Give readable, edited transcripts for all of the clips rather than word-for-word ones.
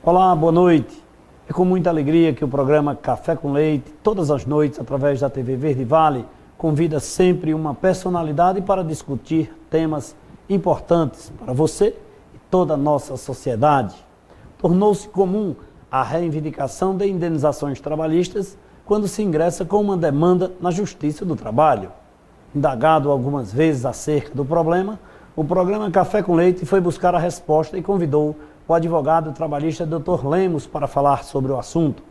Olá, boa noite. É com muita alegria que o programa Café com Leite, todas as noites, através da TV Verde Vale, convida sempre uma personalidade para discutir temas importantes para você e toda a nossa sociedade. Tornou-se comum a reivindicação de indenizações trabalhistas quando se ingressa com uma demanda na Justiça do Trabalho. Indagado algumas vezes acerca do problema, o programa Café com Leite foi buscar a resposta e convidou o advogado trabalhista Dr. Lemos para falar sobre o assunto.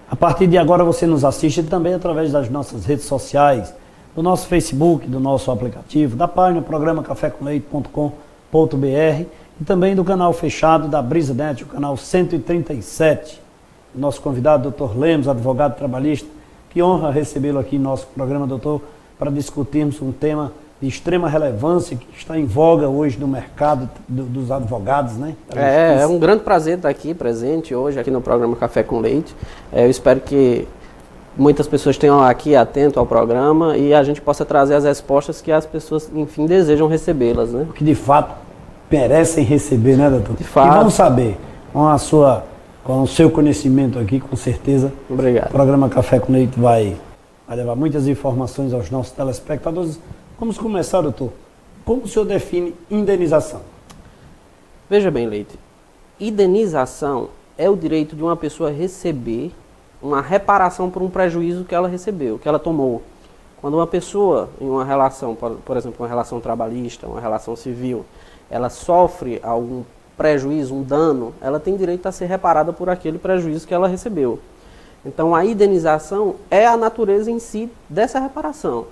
A partir de agora você nos assiste também através das nossas redes sociais, do nosso Facebook, do nosso aplicativo, da página programacaфекомлейте.com.br e também do canal fechado da BrisaNet, o canal 137. Nosso convidado, Dr. Lemos, advogado trabalhista, que honra recebê-lo aqui em nosso programa, doutor, para discutirmos um tema de extrema relevância que está em voga hoje no mercado dos advogados, né? É um grande prazer estar aqui presente hoje, aqui no programa Café com Leite. Eu espero que muitas pessoas tenham aqui atento ao programa e a gente possa trazer as respostas que as pessoas, enfim, desejam recebê-las, né? Que de fato merecem receber, né, doutor? De fato. E vamos saber, com o seu conhecimento aqui, com certeza. Obrigado. O programa Café com Leite vai levar muitas informações aos nossos telespectadores. Vamos começar, doutor. Como o senhor define indenização? Veja bem, Leite. Indenização é o direito de uma pessoa receber uma reparação por um prejuízo que ela recebeu, que ela tomou. Quando uma pessoa, em uma relação, por exemplo, uma relação trabalhista, uma relação civil, ela sofre algum prejuízo, um dano, ela tem direito a ser reparada por aquele prejuízo que ela recebeu. Então, a indenização é a natureza em si dessa reparação.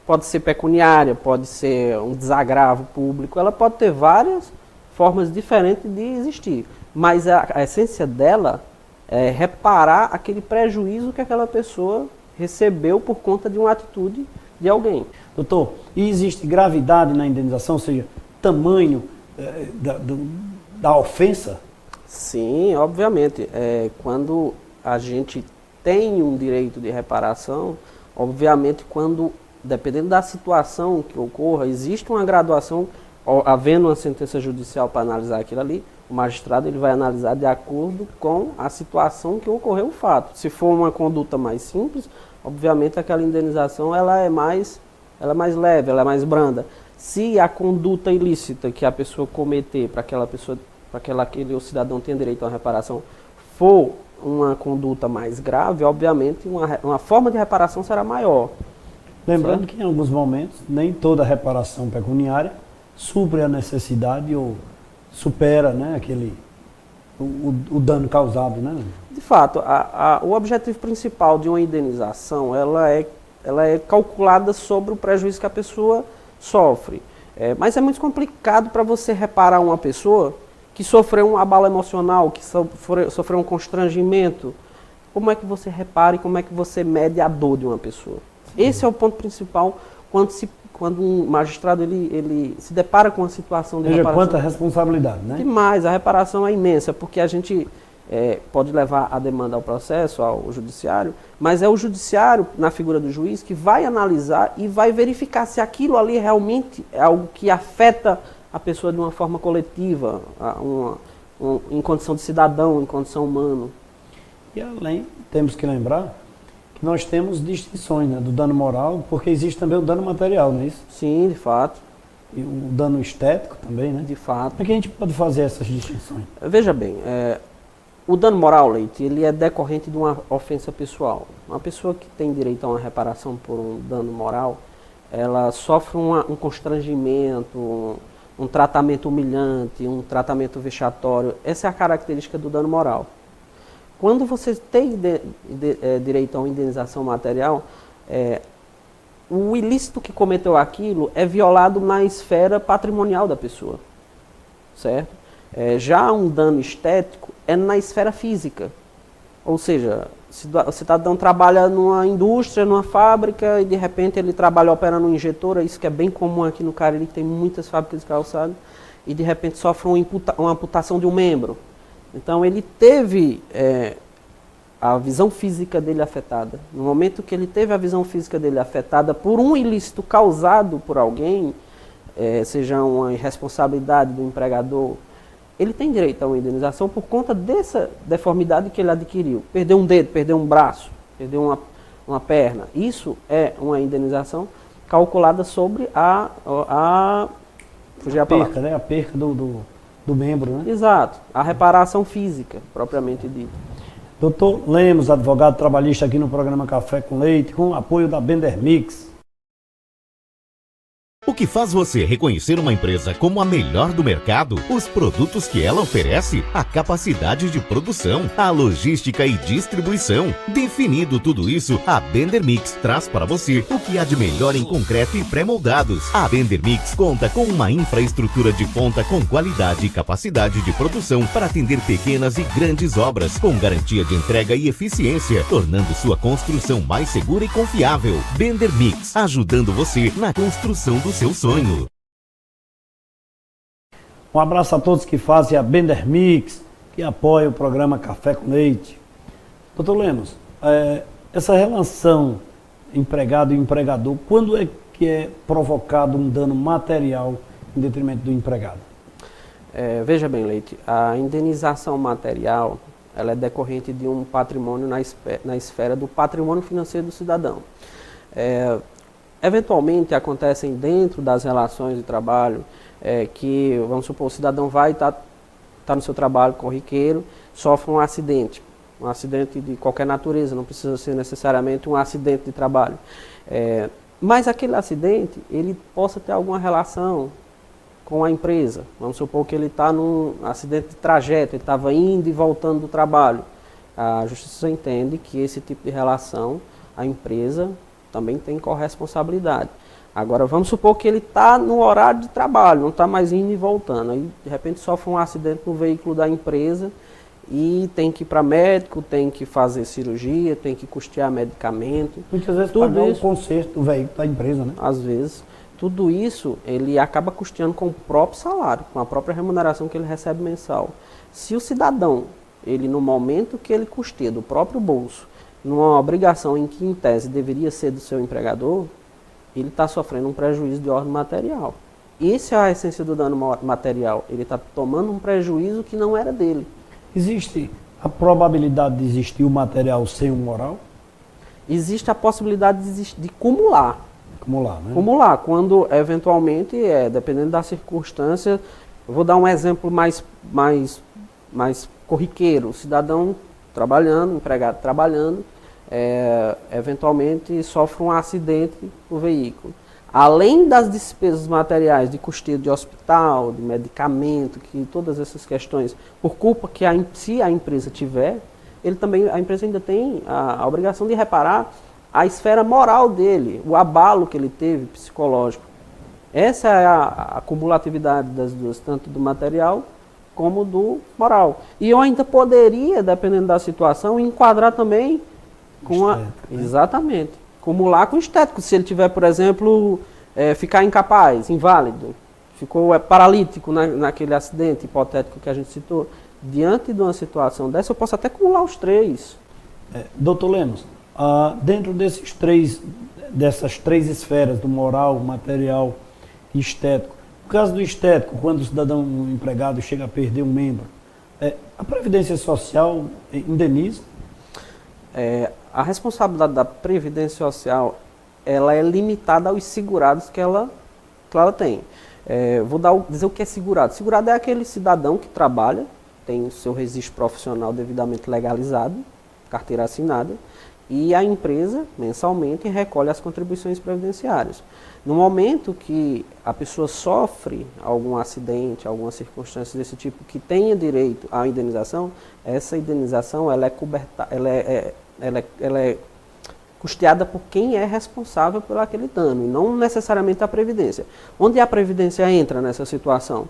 Pode ser pecuniária, pode ser um desagravo público, ela pode ter várias formas diferentes de existir. Mas a essência dela é reparar aquele prejuízo que aquela pessoa recebeu por conta de uma atitude de alguém. Doutor, e existe gravidade na indenização, ou seja, tamanho da ofensa? Sim, obviamente. Quando a gente tem um direito de reparação, obviamente dependendo da situação que ocorra, existe uma graduação, havendo uma sentença judicial para analisar aquilo ali, o magistrado ele vai analisar de acordo com a situação que ocorreu o fato. Se for uma conduta mais simples, obviamente aquela indenização ela é mais leve, ela é mais branda. Se a conduta ilícita que a pessoa cometer para aquele cidadão tenha direito a uma reparação for uma conduta mais grave, obviamente uma forma de reparação será maior. Lembrando certo? Que em alguns momentos nem toda reparação pecuniária supre a necessidade ou supera, né, o dano causado, né? De fato, o objetivo principal de uma indenização ela é calculada sobre o prejuízo que a pessoa sofre. Mas é muito complicado para você reparar uma pessoa que sofreu um abalo emocional, que sofreu um constrangimento. Como é que você repara e como é que você mede a dor de uma pessoa? Esse é o ponto principal quando um magistrado ele se depara com uma situação de reparação. Quanta responsabilidade, né? Demais, a reparação é imensa, porque a gente pode levar a demanda ao processo, ao judiciário, mas é o judiciário, na figura do juiz, que vai analisar e vai verificar se aquilo ali realmente é algo que afeta a pessoa de uma forma coletiva, em condição de cidadão, em condição humana. E além, temos que lembrar que nós temos distinções, né, do dano moral, porque existe também o dano material, não é isso? Sim, de fato. E o dano estético também, né? De fato. Como é que a gente pode fazer essas distinções? Veja bem, o dano moral, Leite, ele é decorrente de uma ofensa pessoal. Uma pessoa que tem direito a uma reparação por um dano moral, ela sofre um constrangimento, um tratamento humilhante, um tratamento vexatório. Essa é a característica do dano moral. Quando você tem direito a uma indenização material, o ilícito que cometeu aquilo é violado na esfera patrimonial da pessoa, certo? Já um dano estético é na esfera física. Ou seja, o cidadão trabalha numa indústria, numa fábrica, e de repente ele trabalha operando uma injetora, isso que é bem comum aqui no Cariri, que tem muitas fábricas de calçado, e de repente sofre uma amputação de um membro. Então ele teve a visão física dele afetada. No momento que ele teve a visão física dele afetada por um ilícito causado por alguém, seja uma irresponsabilidade do empregador, ele tem direito a uma indenização por conta dessa deformidade que ele adquiriu. Perdeu um dedo, perdeu um braço, perdeu uma perna. Isso é uma indenização calculada sobre a perca, né? A perca do membro, né? Exato. A reparação física, propriamente dita. Doutor Lemos, advogado trabalhista aqui no programa Café com Leite, com o apoio da Bender Mix. O que faz você reconhecer uma empresa como a melhor do mercado? Os produtos que ela oferece, a capacidade de produção, a logística e distribuição. Definido tudo isso, a Bender Mix traz para você o que há de melhor em concreto e pré-moldados. A Bender Mix conta com uma infraestrutura de ponta com qualidade e capacidade de produção para atender pequenas e grandes obras, com garantia de entrega e eficiência, tornando sua construção mais segura e confiável. Bender Mix, ajudando você na construção do seu sonho. Um abraço a todos que fazem a Bender Mix, que apoia o programa Café com Leite. Doutor Lemos, essa relação empregado e empregador, quando é que é provocado um dano material em detrimento do empregado? Veja bem, Leite, a indenização material ela é decorrente de um patrimônio na esfera do patrimônio financeiro do cidadão. Eventualmente acontecem dentro das relações de trabalho que, vamos supor, o cidadão vai estar no seu trabalho corriqueiro, sofre um acidente de qualquer natureza, não precisa ser necessariamente um acidente de trabalho. Mas aquele acidente, ele possa ter alguma relação com a empresa. Vamos supor que ele está num acidente de trajeto, ele estava indo e voltando do trabalho. A Justiça entende que esse tipo de relação, a empresa também tem corresponsabilidade. Agora, vamos supor que ele está no horário de trabalho, não está mais indo e voltando. Aí, de repente, sofre um acidente no veículo da empresa e tem que ir para médico, tem que fazer cirurgia, tem que custear medicamento. Muitas vezes pagar o conserto do veículo da empresa, né? Às vezes. Tudo isso, ele acaba custeando com o próprio salário, com a própria remuneração que ele recebe mensal. Se o cidadão, ele no momento que ele custeia do próprio bolso, numa obrigação em que, em tese, deveria ser do seu empregador, ele está sofrendo um prejuízo de ordem material. Essa é a essência do dano material. Ele está tomando um prejuízo que não era dele. Existe a probabilidade de existir o material sem o moral? Existe a possibilidade de cumular. Cumular, né? Cumular, quando eventualmente, dependendo da circunstância, eu vou dar um exemplo mais corriqueiro. O cidadão trabalhando, empregado trabalhando, eventualmente sofre um acidente no veículo. Além das despesas materiais de custeio de hospital, de medicamento, que todas essas questões, por culpa que se a empresa tiver, a empresa ainda tem a obrigação de reparar a esfera moral dele, o abalo que ele teve psicológico. Essa é a cumulatividade das duas, tanto do material como do moral. E eu ainda poderia, dependendo da situação, enquadrar também com exatamente, cumular com o estético. Se ele tiver, por exemplo, ficar incapaz, inválido, ficou paralítico naquele acidente hipotético que a gente citou, diante de uma situação dessa, eu posso até cumular os três. Doutor Lemos, dentro dessas três esferas, do moral, material e estético, no caso do estético, quando o cidadão empregado chega a perder um membro, a Previdência Social indeniza? A responsabilidade da Previdência Social, ela é limitada aos segurados que ela tem. Vou dizer o que é segurado. Segurado é aquele cidadão que trabalha, tem o seu registro profissional devidamente legalizado, carteira assinada, e a empresa, mensalmente, recolhe as contribuições previdenciárias. No momento que a pessoa sofre algum acidente, alguma circunstância desse tipo que tenha direito à indenização, essa indenização ela é custeada por quem é responsável por aquele dano, e não necessariamente a Previdência. Onde a Previdência entra nessa situação?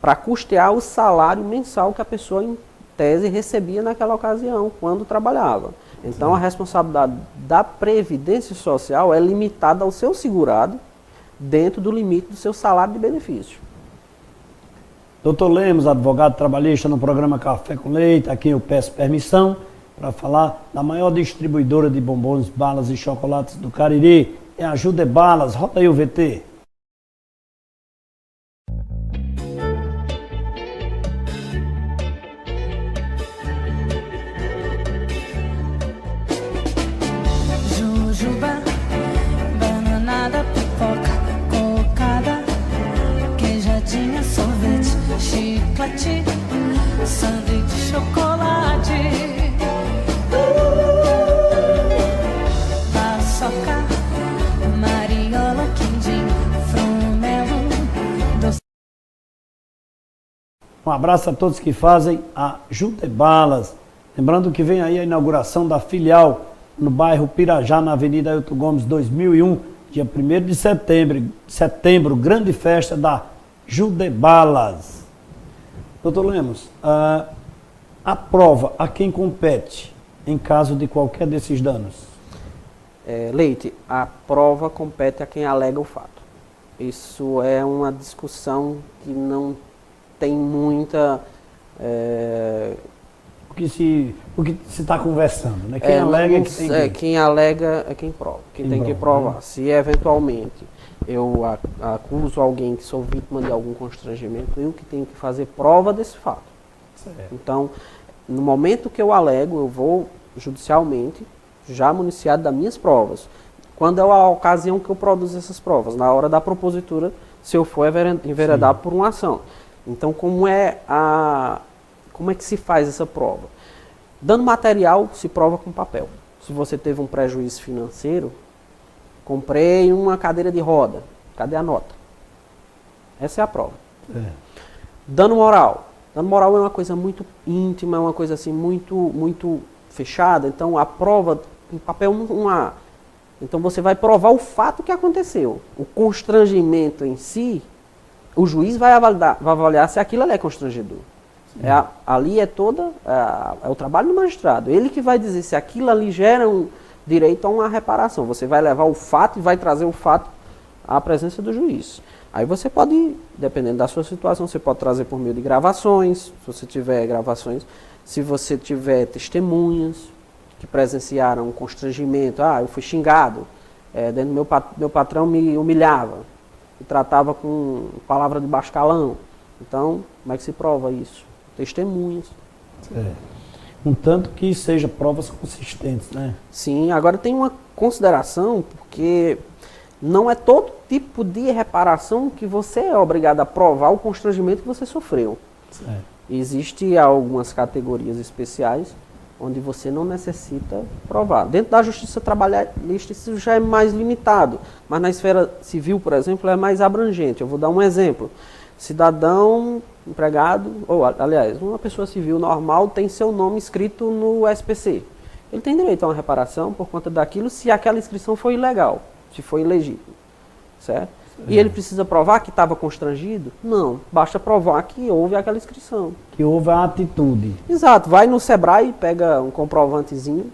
Para custear o salário mensal que a pessoa, em tese, recebia naquela ocasião, quando trabalhava. Então, a responsabilidade da Previdência Social é limitada ao seu segurado, dentro do limite do seu salário de benefício. Doutor Lemos, advogado trabalhista no programa Café com Leite, aqui eu peço permissão para falar da maior distribuidora de bombons, balas e chocolates do Cariri. É a Judebalas. Roda aí o VT. Jujuba, bananada, pipoca, cocada, queijadinha, sorvete, chiclete, sanduíche, chocolate, paçoca, mariola, quindim, frumelo, doce. Um abraço a todos que fazem a Judebalas. Lembrando que vem aí a inauguração da filial no bairro Pirajá, na Avenida Ailton Gomes, 2001, dia 1º de setembro, grande festa da Judebalas. Doutor Lemos, a prova a quem compete em caso de qualquer desses danos? Leite, a prova compete a quem alega o fato. Isso é uma discussão que não tem muita... O que se está conversando, né? Quem alega é que tem que... Quem alega é quem prova, quem tem que provar. Né? Se eventualmente eu acuso alguém que sou vítima de algum constrangimento, eu que tenho que fazer prova desse fato. Certo. Então, no momento que eu alego, eu vou judicialmente já municiado das minhas provas. Quando é a ocasião que eu produzo essas provas? Na hora da propositura, se eu for enveredar por uma ação. Então, como é que se faz essa prova? Dano material se prova com papel. Se você teve um prejuízo financeiro, comprei uma cadeira de roda, cadê a nota? Essa é a prova. Dano moral. Dano moral é uma coisa muito íntima, é uma coisa assim muito fechada, então a prova em papel não há. Então você vai provar o fato que aconteceu. O constrangimento em si, o juiz vai avaliar se aquilo ali é constrangedor. Ali é o trabalho do magistrado. Ele que vai dizer se aquilo ali gera um direito a uma reparação. Você vai levar o fato e vai trazer o fato à presença do juiz. Aí você pode, dependendo da sua situação, você pode trazer por meio de gravações, se você tiver gravações, se você tiver testemunhas que presenciaram um constrangimento, eu fui xingado, dentro do meu patrão me humilhava, me tratava com palavra de baixo calão. Então, como é que se prova isso? Testemunhas. Um tanto que seja provas consistentes, né? Sim, agora tem uma consideração, porque não é todo tipo de reparação que você é obrigado a provar o constrangimento que você sofreu. Existem algumas categorias especiais onde você não necessita provar. Dentro da justiça trabalhista isso já é mais limitado, mas na esfera civil, por exemplo, é mais abrangente. Eu vou dar um exemplo. Cidadão, empregado, ou aliás, uma pessoa civil normal tem seu nome escrito no SPC. Ele tem direito a uma reparação por conta daquilo se aquela inscrição foi ilegal, se foi ilegítimo, certo? E ele precisa provar que estava constrangido? Não, basta provar que houve aquela inscrição. Que houve a atitude. Exato, vai no Sebrae, pega um comprovantezinho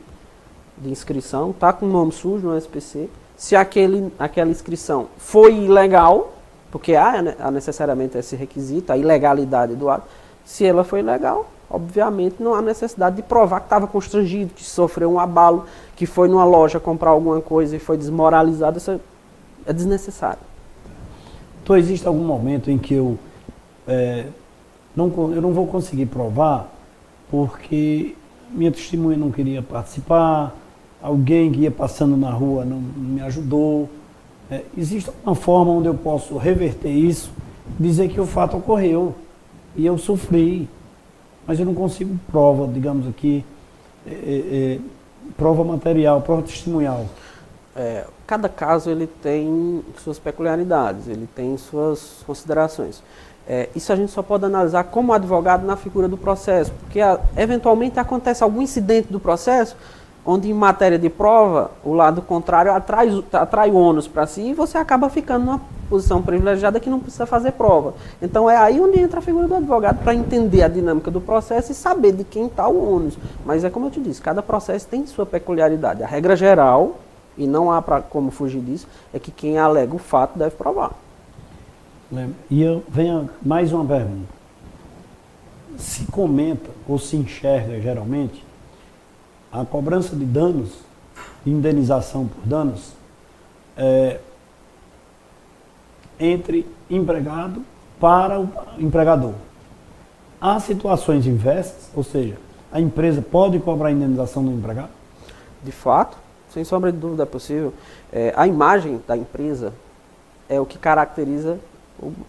de inscrição, tá com o nome sujo no SPC. Se aquela inscrição foi ilegal, porque há necessariamente esse requisito, a ilegalidade do ato. Se ela foi ilegal, obviamente não há necessidade de provar que estava constrangido, que sofreu um abalo, que foi numa loja comprar alguma coisa e foi desmoralizado. Isso é desnecessário. Então existe algum momento em que eu não vou conseguir provar porque minha testemunha não queria participar, alguém que ia passando na rua não me ajudou. Existe uma forma onde eu posso reverter isso, dizer que o fato ocorreu e eu sofri, mas eu não consigo prova, digamos aqui, prova material, prova testemunhal. Cada caso ele tem suas peculiaridades, ele tem suas considerações. Isso a gente só pode analisar como advogado na figura do processo, porque eventualmente acontece algum incidente do processo onde em matéria de prova, o lado contrário atrai ônus para si e você acaba ficando numa posição privilegiada que não precisa fazer prova. Então é aí onde entra a figura do advogado para entender a dinâmica do processo e saber de quem está o ônus. Mas é como eu te disse, cada processo tem sua peculiaridade. A regra geral, e não há como fugir disso, é que quem alega o fato deve provar. E venho mais uma pergunta. Se comenta ou se enxerga geralmente a cobrança de danos, indenização por danos, entre empregado para o empregador. Há situações inversas, ou seja, a empresa pode cobrar a indenização do empregado? De fato, sem sombra de dúvida é possível. A imagem da empresa é o que caracteriza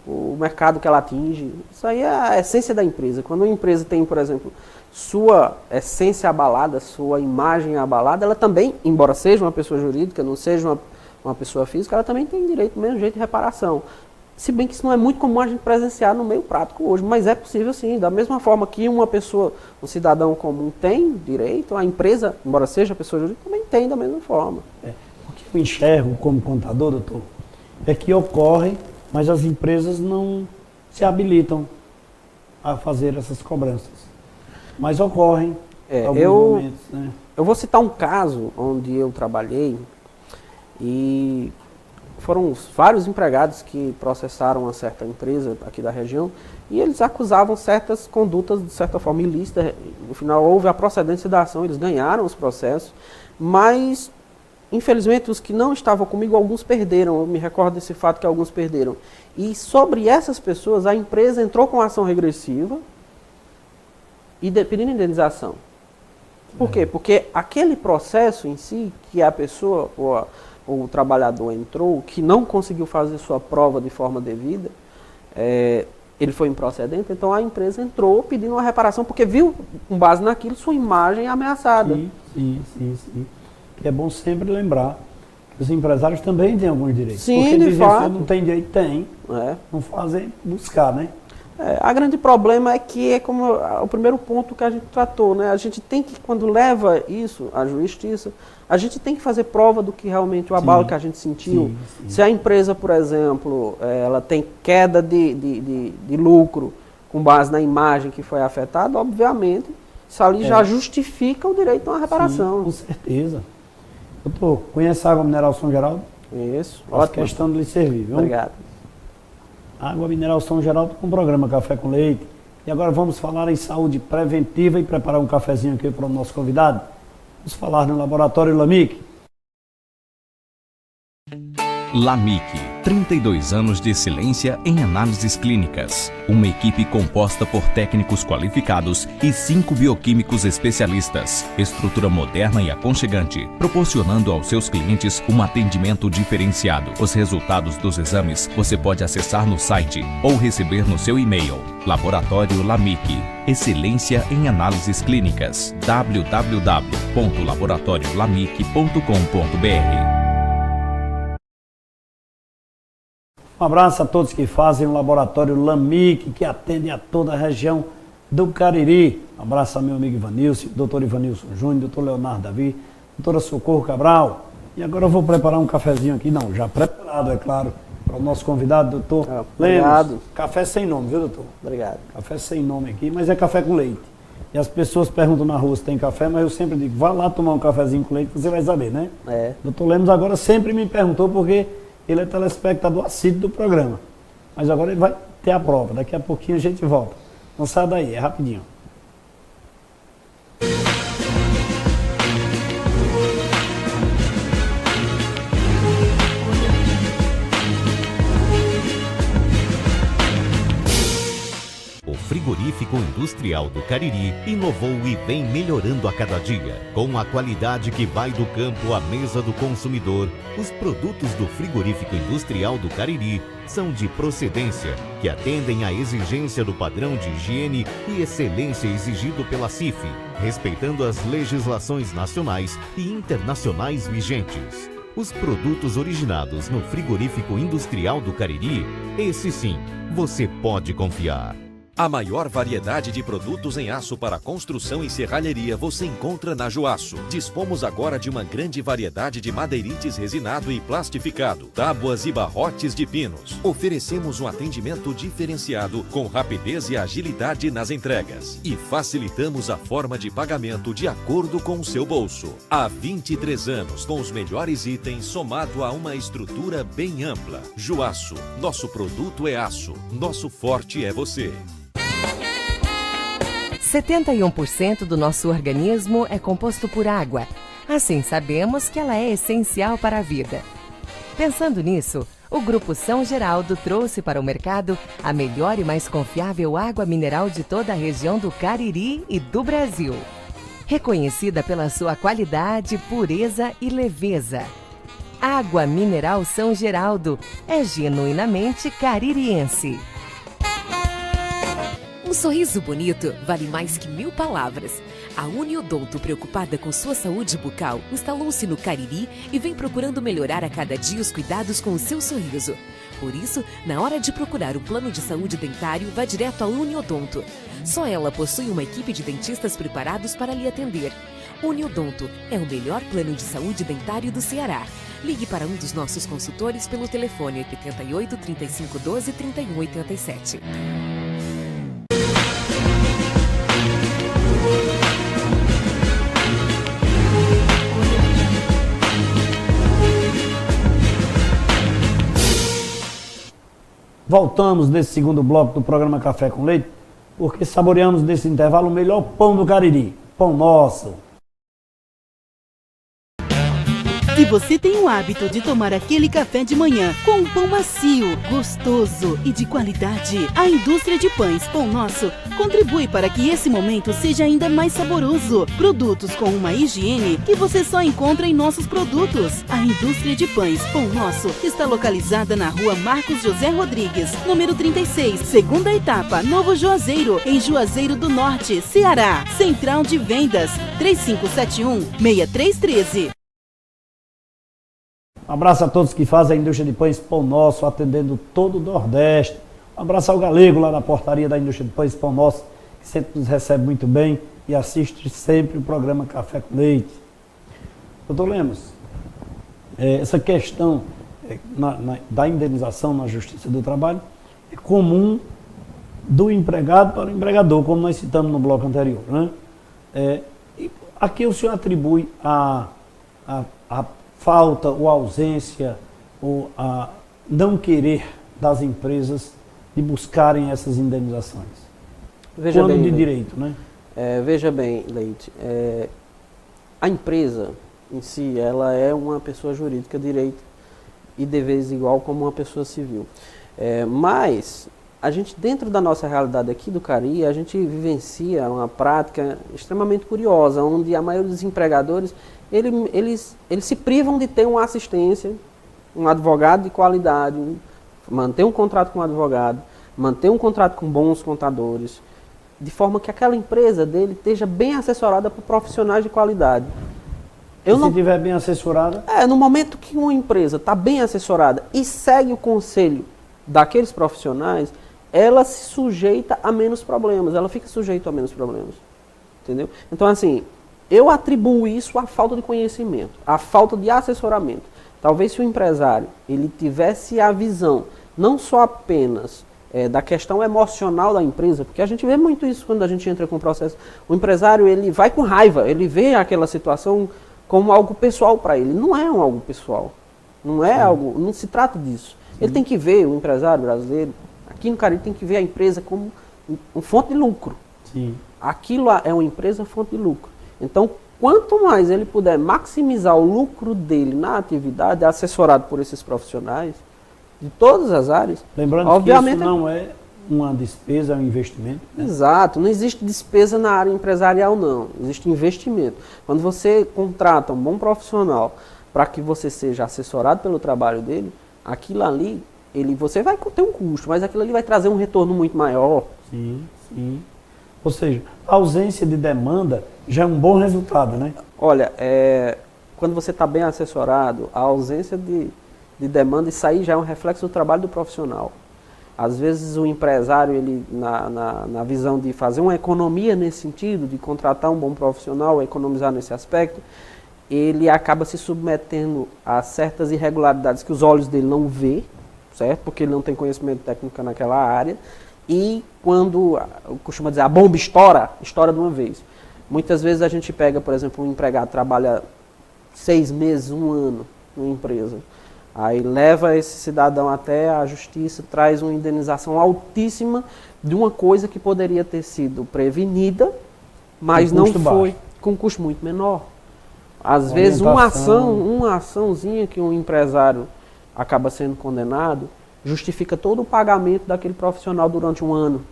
o mercado que ela atinge. Isso aí é a essência da empresa. Quando uma empresa tem, por exemplo, sua essência abalada, sua imagem abalada, ela também, embora seja uma pessoa jurídica, não seja uma pessoa física, ela também tem direito, do mesmo jeito, de reparação. Se bem que isso não é muito comum a gente presenciar no meio prático hoje, mas é possível sim. Da mesma forma que uma pessoa, um cidadão comum tem direito, a empresa, embora seja pessoa jurídica, também tem da mesma forma. O que eu enxergo como contador, doutor, é que ocorre, mas as empresas não se habilitam a fazer essas cobranças. Mas ocorrem alguns momentos, né? Eu vou citar um caso onde eu trabalhei e foram vários empregados que processaram uma certa empresa aqui da região e eles acusavam certas condutas de certa forma ilícitas. No final houve a procedência da ação, eles ganharam os processos, mas infelizmente os que não estavam comigo, alguns perderam. Eu me recordo desse fato que alguns perderam. E sobre essas pessoas a empresa entrou com ação regressiva e pedindo indenização. Por quê? Porque aquele processo em si, que a pessoa ou o trabalhador entrou, que não conseguiu fazer sua prova de forma devida, ele foi improcedente, então a empresa entrou pedindo uma reparação, porque viu, com base naquilo, sua imagem ameaçada. Sim. É bom sempre lembrar que os empresários também têm alguns direitos. Sim, porque de dizem fato. que não tem direito, tem. Não fazem buscar, né? A grande problema é que é como o primeiro ponto que a gente tratou, né? A gente tem que, quando leva isso à justiça, a gente tem que fazer prova do que realmente o abalo que a gente sentiu. Sim. Se a empresa, por exemplo, ela tem queda de lucro com base na imagem que foi afetada, obviamente, isso ali já justifica o direito a uma reparação. Sim, com certeza. Doutor, conhece a água mineral São Geraldo? Isso, Faço questão de lhe servir, viu? Obrigado. Água mineral São Geraldo com o programa Café com Leite. E agora vamos falar em saúde preventiva e preparar um cafezinho aqui para o nosso convidado. Vamos falar no Laboratório LAMIC. LAMIC, 32 anos de excelência em análises clínicas. Uma equipe composta por técnicos qualificados e 5 bioquímicos especialistas. Estrutura moderna e aconchegante, proporcionando aos seus clientes um atendimento diferenciado. Os resultados dos exames você pode acessar no site ou receber no seu e-mail. Laboratório LAMIC, excelência em análises clínicas. www.laboratoriolamic.com.br. Um abraço a todos que fazem o Laboratório LAMIC, que atende a toda a região do Cariri. Um abraço ao meu amigo Ivanilson, doutor Ivanilson Júnior, doutor Leonardo Davi, doutora Socorro Cabral. E agora eu vou preparar um cafezinho aqui, não, já preparado, é claro, para o nosso convidado, doutor Lemos. Café sem nome, viu, doutor? Obrigado. Café sem nome aqui, mas é café com leite. E as pessoas perguntam na rua se tem café, mas eu sempre digo, vá lá tomar um cafezinho com leite, você vai saber, né? Doutor Lemos agora sempre me perguntou porque ele é telespectador assíduo do programa. Mas agora ele vai ter a prova. Daqui a pouquinho a gente volta. Não sai daí, é rapidinho. O Frigorífico Industrial do Cariri inovou e vem melhorando a cada dia. Com a qualidade que vai do campo à mesa do consumidor, os produtos do Frigorífico Industrial do Cariri são de procedência, que atendem à exigência do padrão de higiene e excelência exigido pela CIF, respeitando as legislações nacionais e internacionais vigentes. Os produtos originados no Frigorífico Industrial do Cariri, esse sim, você pode confiar. A maior variedade de produtos em aço para construção e serralheria você encontra na Joaço. Dispomos agora de uma grande variedade de madeirites resinado e plastificado, tábuas e barrotes de pinos. Oferecemos um atendimento diferenciado com rapidez e agilidade nas entregas. E facilitamos a forma de pagamento de acordo com o seu bolso. Há 23 anos com os melhores itens somado a uma estrutura bem ampla. Joaço, nosso produto é aço. Nosso forte é você. 71% do nosso organismo é composto por água. Assim, sabemos que ela é essencial para a vida. Pensando nisso, o Grupo São Geraldo trouxe para o mercado a melhor e mais confiável água mineral de toda a região do Cariri e do Brasil. Reconhecida pela sua qualidade, pureza e leveza. Água Mineral São Geraldo é genuinamente caririense. Um sorriso bonito vale mais que 1000 palavras. A Uniodonto, preocupada com sua saúde bucal, instalou-se no Cariri e vem procurando melhorar a cada dia os cuidados com o seu sorriso. Por isso, na hora de procurar um plano de saúde dentário, vá direto à Uniodonto. Só ela possui uma equipe de dentistas preparados para lhe atender. Uniodonto é o melhor plano de saúde dentário do Ceará. Ligue para um dos nossos consultores pelo telefone 88 35 12 31 87. Voltamos nesse segundo bloco do programa Café com Leite, porque saboreamos nesse intervalo o melhor pão do Cariri, Pão Nosso. Se você tem o hábito de tomar aquele café de manhã com um pão macio, gostoso e de qualidade, a indústria de pães Pão Nosso contribui para que esse momento seja ainda mais saboroso. Produtos com uma higiene que você só encontra em nossos produtos. A indústria de pães Pão Nosso está localizada na rua Marcos José Rodrigues, número 36, segunda etapa, Novo Juazeiro, em Juazeiro do Norte, Ceará. Central de Vendas, 3571-6313. Um abraço a todos que fazem a indústria de pães Pão Nosso, atendendo todo o Nordeste. Um abraço ao Galego, lá na portaria da indústria de pães Pão Nosso, que sempre nos recebe muito bem e assiste sempre o programa Café com Leite. Doutor Lemos, essa questão da indenização na Justiça do Trabalho é comum do empregado para o empregador, como nós citamos no bloco anterior, né? E aqui o senhor atribui a falta ou ausência ou a não querer das empresas de buscarem essas indenizações. Veja Quando bem, de Leite, direito, né? Veja bem, Leite, a empresa em si, ela é uma pessoa jurídica, direito e deveres igual como uma pessoa civil. Mas a gente, dentro da nossa realidade aqui do Cariri, a gente vivencia uma prática extremamente curiosa, onde a maioria dos empregadores eles se privam de ter uma assistência, um advogado de qualidade, manter um contrato com um advogado, manter um contrato com bons contadores, de forma que aquela empresa dele esteja bem assessorada por profissionais de qualidade. Se estiver bem assessorada? No momento que uma empresa está bem assessorada e segue o conselho daqueles profissionais, ela se sujeita a menos problemas, ela fica sujeita a menos problemas. Entendeu? Então, assim, eu atribuo isso à falta de conhecimento, à falta de assessoramento. Talvez se o empresário ele tivesse a visão, não só apenas da questão emocional da empresa, porque a gente vê muito isso quando a gente entra com o processo. O empresário ele vai com raiva, ele vê aquela situação como algo pessoal para ele. Não é algo pessoal, não é algo, não se trata disso. Ele tem que ver, o empresário brasileiro, aqui no Cariri, tem que ver a empresa como uma fonte de lucro. Sim. Aquilo é uma empresa fonte de lucro. Então, quanto mais ele puder maximizar o lucro dele na atividade, assessorado por esses profissionais, de todas as áreas, lembrando obviamente, que isso não é uma despesa, é um investimento. Né? Exato, não existe despesa na área empresarial, não. Existe investimento. Quando você contrata um bom profissional para que você seja assessorado pelo trabalho dele, aquilo ali, você vai ter um custo, mas aquilo ali vai trazer um retorno muito maior. Sim, sim. Ou seja, a ausência de demanda já é um bom resultado, né? Olha, quando você está bem assessorado, a ausência de demanda, isso aí já é um reflexo do trabalho do profissional. Às vezes o empresário, ele, na visão de fazer uma economia nesse sentido, de contratar um bom profissional, economizar nesse aspecto, ele acaba se submetendo a certas irregularidades que os olhos dele não vê, certo? Porque ele não tem conhecimento técnico naquela área. E quando, costuma dizer, a bomba estoura de uma vez. Muitas vezes a gente pega, por exemplo, um empregado trabalha 6 meses, 1 ano numa empresa. Aí leva esse cidadão até a justiça, traz uma indenização altíssima, de uma coisa que poderia ter sido prevenida, mas Com não custo foi, baixo. com custo muito menor. Às vezes uma açãozinha que um empresário acaba sendo condenado, justifica todo o pagamento daquele profissional durante um ano.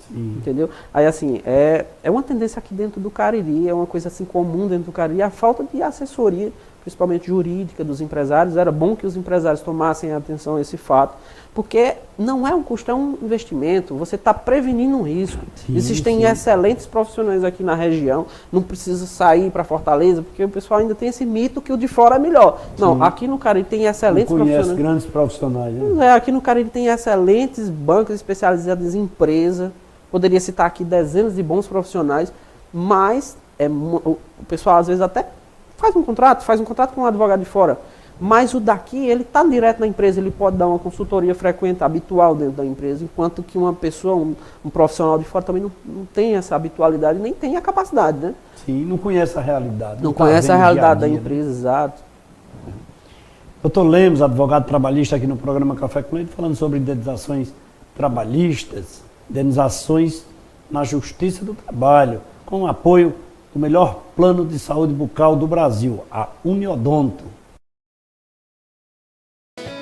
Sim. Entendeu? Aí assim, é uma tendência aqui dentro do Cariri, é uma coisa assim comum dentro do Cariri, a falta de assessoria, principalmente jurídica dos empresários. Era bom que os empresários tomassem atenção a esse fato, porque não é um custo, é um investimento, você está prevenindo um risco. Sim, Existem excelentes profissionais aqui na região, não precisa sair para Fortaleza, porque o pessoal ainda tem esse mito que o de fora é melhor. Não, aqui no Cariri tem excelentes Conhece profissionais. grandes profissionais, né? Aqui no Cariri tem excelentes bancas especializadas em empresa. Poderia citar aqui dezenas de bons profissionais, mas o pessoal às vezes até faz um contrato com um advogado de fora, mas o daqui, ele está direto na empresa, ele pode dar uma consultoria frequente, habitual dentro da empresa, enquanto que uma pessoa, um profissional de fora também não tem essa habitualidade, nem tem a capacidade, né? Sim, não conhece a realidade. Não tá conhece a vendo realidade dia da dia, empresa, exato. Doutor Lemos, advogado trabalhista aqui no programa Café com Leite, falando sobre indenizações trabalhistas, indenizações na Justiça do Trabalho, com o apoio do melhor plano de saúde bucal do Brasil, a Uniodonto.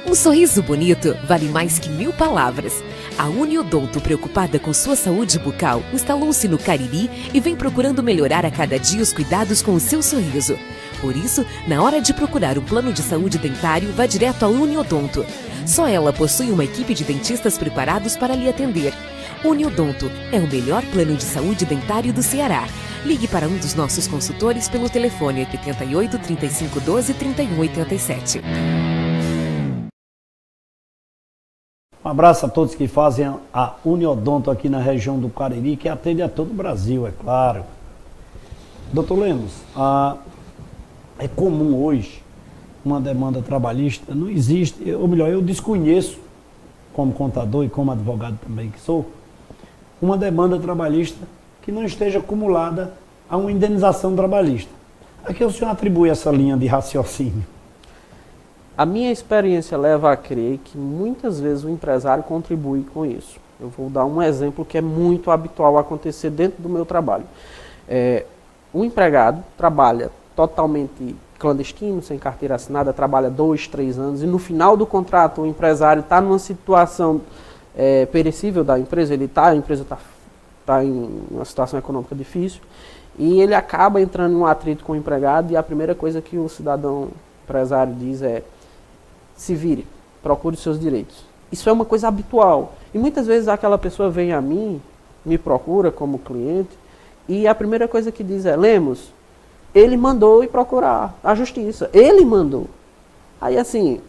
Um sorriso bonito vale mais que 1000 palavras. A Uniodonto, preocupada com sua saúde bucal, instalou-se no Cariri e vem procurando melhorar a cada dia os cuidados com o seu sorriso. Por isso, na hora de procurar um plano de saúde dentário, vá direto à Uniodonto. Só ela possui uma equipe de dentistas preparados para lhe atender. Uniodonto é o melhor plano de saúde dentário do Ceará. Ligue para um dos nossos consultores pelo telefone 88 35 12 31 87. Um abraço a todos que fazem a Uniodonto aqui na região do Cariri, que atende a todo o Brasil, é claro. Doutor Lemos, é comum hoje uma demanda trabalhista, não existe, ou melhor, eu desconheço, como contador e como advogado também que sou, uma demanda trabalhista que não esteja acumulada a uma indenização trabalhista. A que o senhor atribui essa linha de raciocínio? A minha experiência leva a crer que muitas vezes o empresário contribui com isso. Eu vou dar um exemplo que é muito habitual acontecer dentro do meu trabalho. O empregado trabalha totalmente clandestino, sem carteira assinada, trabalha 2, 3 anos e no final do contrato o empresário está numa situação perecível da empresa, a empresa está em uma situação econômica difícil e ele acaba entrando em um atrito com o empregado e a primeira coisa que o cidadão empresário diz é: se vire, procure os seus direitos. Isso é uma coisa habitual. E muitas vezes aquela pessoa vem a mim, me procura como cliente, e a primeira coisa que diz é: Lemos, ele mandou ir procurar a justiça. Ele mandou. Aí assim,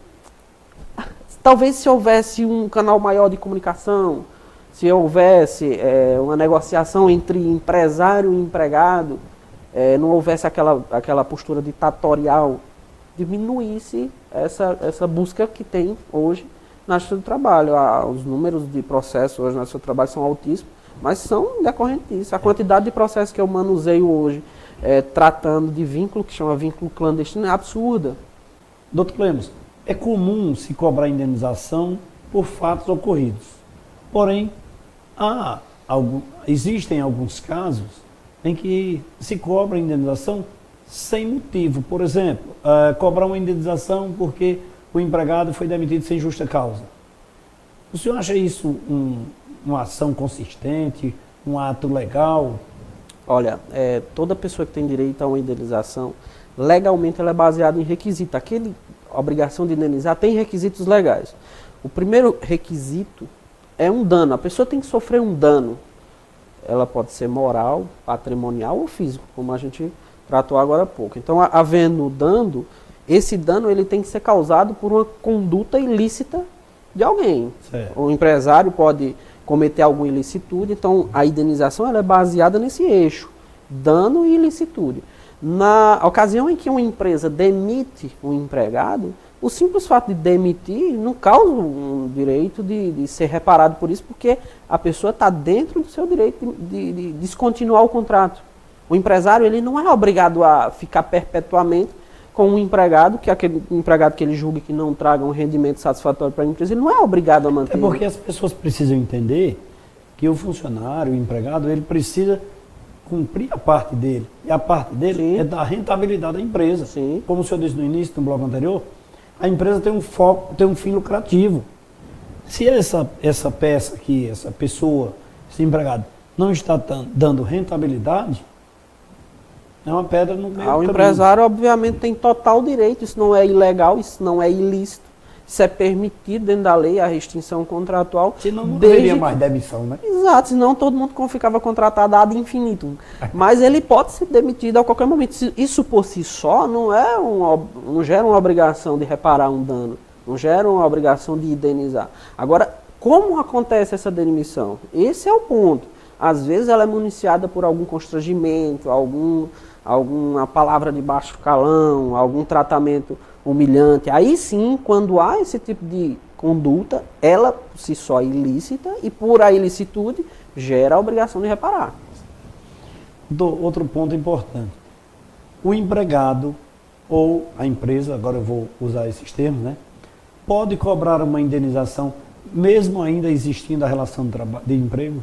talvez se houvesse um canal maior de comunicação, se houvesse uma negociação entre empresário e empregado, não houvesse aquela postura ditatorial, diminuísse essa busca que tem hoje na Justiça do Trabalho. Os números de processos hoje na Justiça do Trabalho são altíssimos, mas são decorrentes disso. A quantidade de processos que eu manuseio hoje, tratando de vínculo, que chama vínculo clandestino, é absurda. Doutor Lemos, é comum se cobrar indenização por fatos ocorridos. Porém, existem alguns casos em que se cobra indenização sem motivo. Por exemplo, cobrar uma indenização porque o empregado foi demitido sem justa causa. O senhor acha isso uma ação consistente, um ato legal? Olha, toda pessoa que tem direito a uma indenização, legalmente ela é baseada em requisito. A obrigação de indenizar tem requisitos legais. O primeiro requisito é um dano. A pessoa tem que sofrer um dano. Ela pode ser moral, patrimonial ou físico, como a gente tratou agora há pouco. Então, havendo dano, esse dano ele tem que ser causado por uma conduta ilícita de alguém. Certo. O empresário pode cometer alguma ilicitude, então a indenização ela é baseada nesse eixo, dano e ilicitude. Na ocasião em que uma empresa demite um empregado, o simples fato de demitir não causa um direito de ser reparado por isso, porque a pessoa está dentro do seu direito de descontinuar o contrato. O empresário ele não é obrigado a ficar perpetuamente com um empregado, que aquele empregado que ele julga que não traga um rendimento satisfatório para a empresa, ele não é obrigado a manter. É porque as pessoas precisam entender que o funcionário, o empregado, ele precisa cumprir a parte dele. E a parte dele Sim. é da rentabilidade da empresa. Sim. Como o senhor disse no início, no bloco anterior, a empresa tem um foco, tem um fim lucrativo. Se essa peça aqui, essa pessoa, esse empregado, não está dando rentabilidade, é uma pedra no meio do O caminho. empresário, obviamente, tem total direito, isso não é ilegal, isso não é ilícito, isso é permitido dentro da lei, a restrição contratual. Senão não desde haveria que- mais demissão, né? Exato, senão todo mundo ficava contratado ad infinitum. Mas ele pode ser demitido a qualquer momento. Isso por si só não gera uma obrigação de reparar um dano, não gera uma obrigação de indenizar. Agora, como acontece essa demissão? Esse é o ponto. Às vezes ela é municiada por algum constrangimento, alguma palavra de baixo calão, algum tratamento humilhante. Aí sim, quando há esse tipo de conduta, ela por si só é ilícita e por a ilicitude gera a obrigação de reparar. Outro ponto importante. O empregado ou a empresa, agora eu vou usar esses termos, né? Pode cobrar uma indenização mesmo ainda existindo a relação de emprego?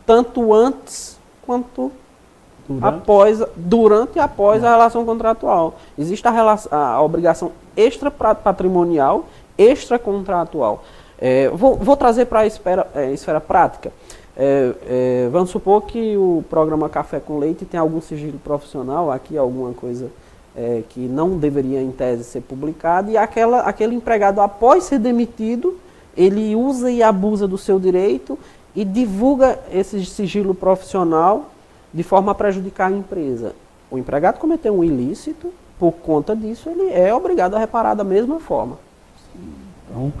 Tanto antes quanto durante e após a relação contratual. Existe a obrigação extrapatrimonial, extracontratual. Vou trazer para a esfera prática. Vamos supor que o programa Café com Leite tem algum sigilo profissional, aqui alguma coisa que não deveria em tese ser publicada, e aquele empregado, após ser demitido, ele usa e abusa do seu direito e divulga esse sigilo profissional de forma a prejudicar a empresa. O empregado cometeu um ilícito, por conta disso ele é obrigado a reparar da mesma forma. Então,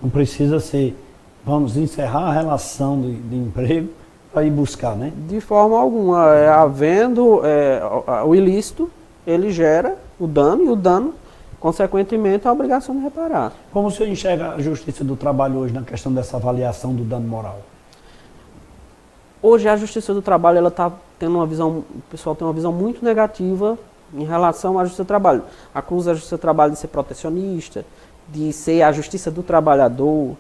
não precisa ser, vamos encerrar a relação de emprego para ir buscar, né? De forma alguma. Havendo o ilícito, ele gera o dano e o dano, consequentemente, a obrigação de reparar. Como o senhor enxerga a Justiça do Trabalho hoje na questão dessa avaliação do dano moral? Hoje a Justiça do Trabalho ela está tendo uma visão, o pessoal tem uma visão muito negativa em relação à Justiça do Trabalho. Acusa a Justiça do Trabalho de ser protecionista, de ser a Justiça do Trabalhador.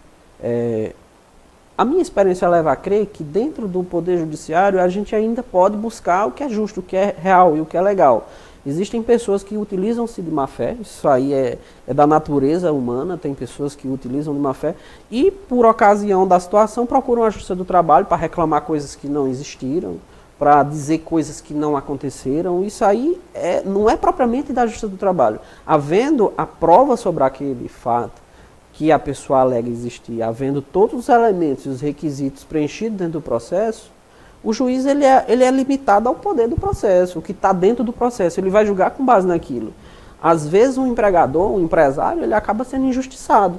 A minha experiência leva a crer que dentro do Poder Judiciário a gente ainda pode buscar o que é justo, o que é real e o que é legal. Existem pessoas que utilizam-se de má fé, isso aí é da natureza humana, tem pessoas que utilizam de má fé e, por ocasião da situação, procuram a Justiça do Trabalho para reclamar coisas que não existiram, para dizer coisas que não aconteceram. Isso aí não é propriamente da Justiça do Trabalho. Havendo a prova sobre aquele fato que a pessoa alega existir, havendo todos os elementos e os requisitos preenchidos dentro do processo, o juiz ele é limitado ao poder do processo, o que está dentro do processo. Ele vai julgar com base naquilo. Às vezes um empregador, um empresário, ele acaba sendo injustiçado.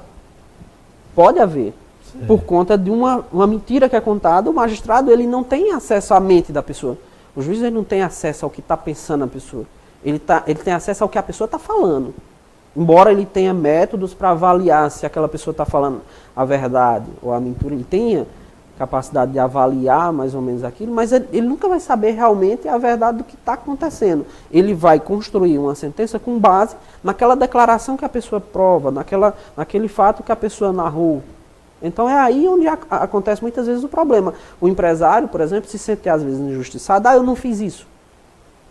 Pode haver. Sim. Por conta de uma mentira que é contada, o magistrado ele não tem acesso à mente da pessoa. O juiz ele não tem acesso ao que está pensando a pessoa. Ele tem acesso ao que a pessoa está falando. Embora ele tenha métodos para avaliar se aquela pessoa está falando a verdade ou a mentira, ele tenha capacidade de avaliar mais ou menos aquilo, mas ele nunca vai saber realmente a verdade do que está acontecendo. Ele vai construir uma sentença com base naquela declaração que a pessoa prova, naquele fato que a pessoa narrou. Então é aí onde acontece muitas vezes o problema. O empresário, por exemplo, se sente às vezes injustiçado, eu não fiz isso.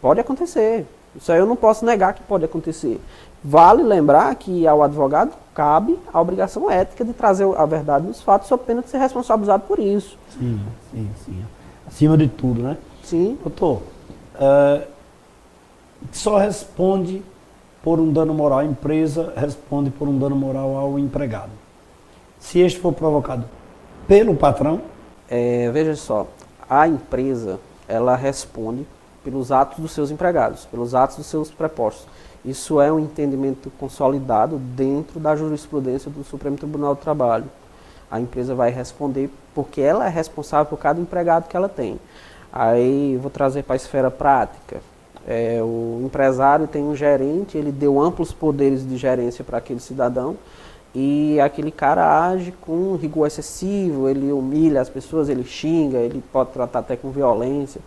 Pode acontecer. Isso aí eu não posso negar que pode acontecer. Vale lembrar que ao advogado cabe a obrigação ética de trazer a verdade dos fatos, sob pena de ser responsabilizado por isso. Sim. Acima de tudo, né? Sim. Doutor, só responde por um dano moral, a empresa responde por um dano moral ao empregado. Se este for provocado pelo patrão? Veja só, a empresa, ela responde pelos atos dos seus empregados, pelos atos dos seus prepostos. Isso é um entendimento consolidado dentro da jurisprudência do Supremo Tribunal do Trabalho. A empresa vai responder porque ela é responsável por cada empregado que ela tem. Aí vou trazer para a esfera prática. O empresário tem um gerente, ele deu amplos poderes de gerência para aquele cidadão e aquele cara age com rigor excessivo, ele humilha as pessoas, ele xinga, ele pode tratar até com violência.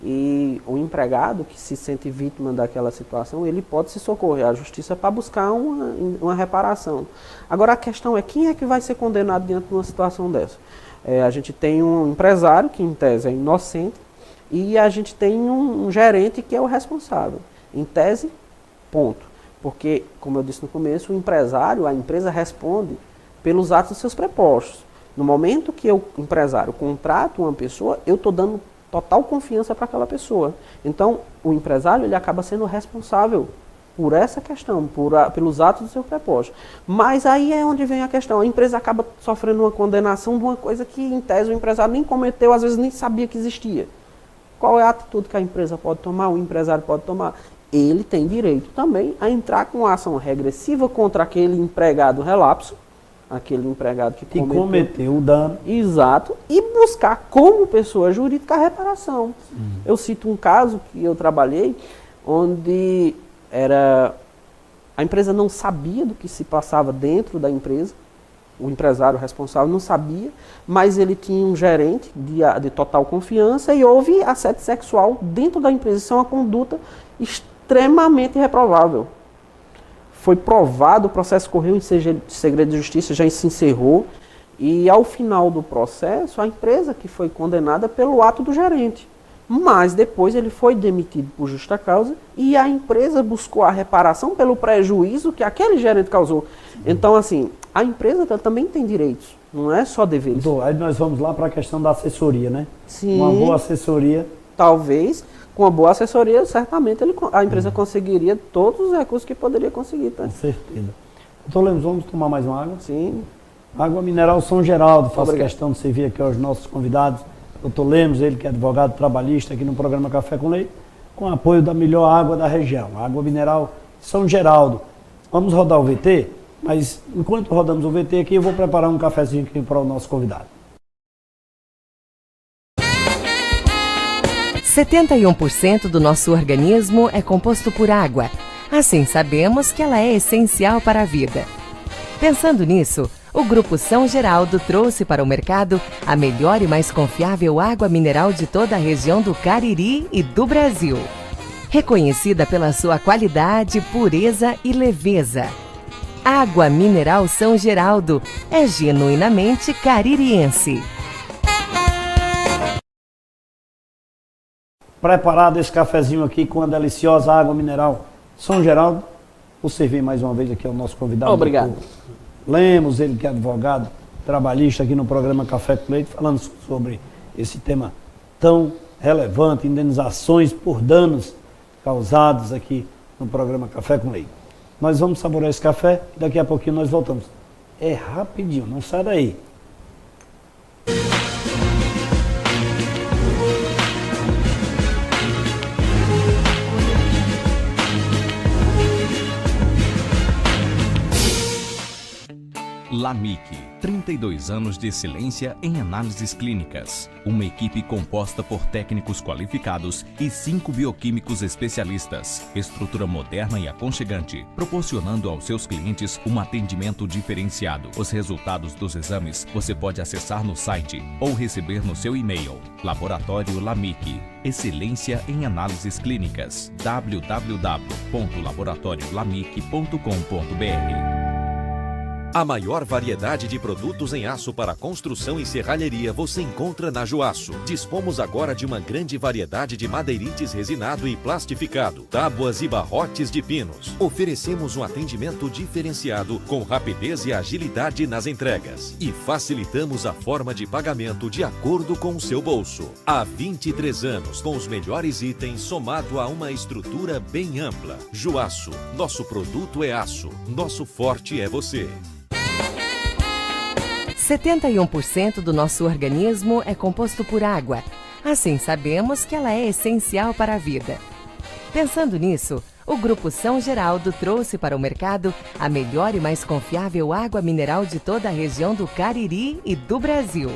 E o empregado que se sente vítima daquela situação, ele pode se socorrer à justiça para buscar uma reparação. Agora a questão é quem é que vai ser condenado diante de uma situação dessa? A gente tem um empresário, que em tese é inocente, e a gente tem um gerente que é o responsável. Em tese, ponto. Porque, como eu disse no começo, o empresário, a empresa responde pelos atos dos seus prepostos. No momento que o empresário contrata uma pessoa, eu estou dando total confiança para aquela pessoa. Então, o empresário ele acaba sendo responsável por essa questão, pelos atos do seu preposto. Mas aí é onde vem a questão. A empresa acaba sofrendo uma condenação de uma coisa que, em tese, o empresário nem cometeu, às vezes nem sabia que existia. Qual é a atitude que a empresa pode tomar, o empresário pode tomar? Ele tem direito também a entrar com uma ação regressiva contra aquele empregado relapso, aquele empregado que cometeu o dano. Exato. E buscar como pessoa jurídica a reparação. Eu cito um caso que eu trabalhei, onde a empresa não sabia do que se passava dentro da empresa, o empresário responsável não sabia, mas ele tinha um gerente de total confiança e houve assédio sexual dentro da empresa. Isso é uma conduta extremamente reprovável. Foi provado, o processo correu em segredo de justiça, já se encerrou, e ao final do processo, a empresa que foi condenada pelo ato do gerente. Mas depois ele foi demitido por justa causa e a empresa buscou a reparação pelo prejuízo que aquele gerente causou. Então, assim, a empresa também tem direitos, não é só deveres. Aí nós vamos lá para a questão da assessoria, né? Sim. Uma boa assessoria. Talvez, com uma boa assessoria, certamente a empresa conseguiria todos os recursos que poderia conseguir. Tá? Com certeza. Doutor Lemos, vamos tomar mais uma água? Sim. Água Mineral São Geraldo. Faço questão de servir aqui aos nossos convidados. Doutor Lemos, ele que é advogado trabalhista aqui no programa Café com Leite, com apoio da melhor água da região, Água Mineral São Geraldo. Vamos rodar o VT, mas enquanto rodamos o VT aqui, eu vou preparar um cafezinho aqui para o nosso convidado. 71% do nosso organismo é composto por água. Assim sabemos que ela é essencial para a vida. Pensando nisso, o Grupo São Geraldo trouxe para o mercado a melhor e mais confiável água mineral de toda a região do Cariri e do Brasil. Reconhecida pela sua qualidade, pureza e leveza. Água Mineral São Geraldo é genuinamente caririense. Preparado esse cafezinho aqui com a deliciosa água mineral São Geraldo. Vou servir mais uma vez aqui ao nosso convidado. Obrigado. Lemos, ele que é advogado trabalhista aqui no programa Café com Leite, falando sobre esse tema tão relevante, indenizações por danos causados aqui no programa Café com Leite. Nós vamos saborear esse café e daqui a pouquinho nós voltamos. É rapidinho, não sai daí. LAMIC, 32 anos de excelência em análises clínicas. Uma equipe composta por técnicos qualificados e 5 bioquímicos especialistas. Estrutura moderna e aconchegante, proporcionando aos seus clientes um atendimento diferenciado. Os resultados dos exames você pode acessar no site ou receber no seu e-mail. Laboratório LAMIC, excelência em análises clínicas. www.laboratoriolamic.com.br. A maior variedade de produtos em aço para construção e serralheria você encontra na Joaço. Dispomos agora de uma grande variedade de madeirites resinado e plastificado, tábuas e barrotes de pinos. Oferecemos um atendimento diferenciado com rapidez e agilidade nas entregas. E facilitamos a forma de pagamento de acordo com o seu bolso. Há 23 anos, com os melhores itens somado a uma estrutura bem ampla. Joaço, nosso produto é aço, nosso forte é você. 71% do nosso organismo é composto por água. Assim sabemos que ela é essencial para a vida. Pensando nisso, o Grupo São Geraldo trouxe para o mercado a melhor e mais confiável água mineral de toda a região do Cariri e do Brasil.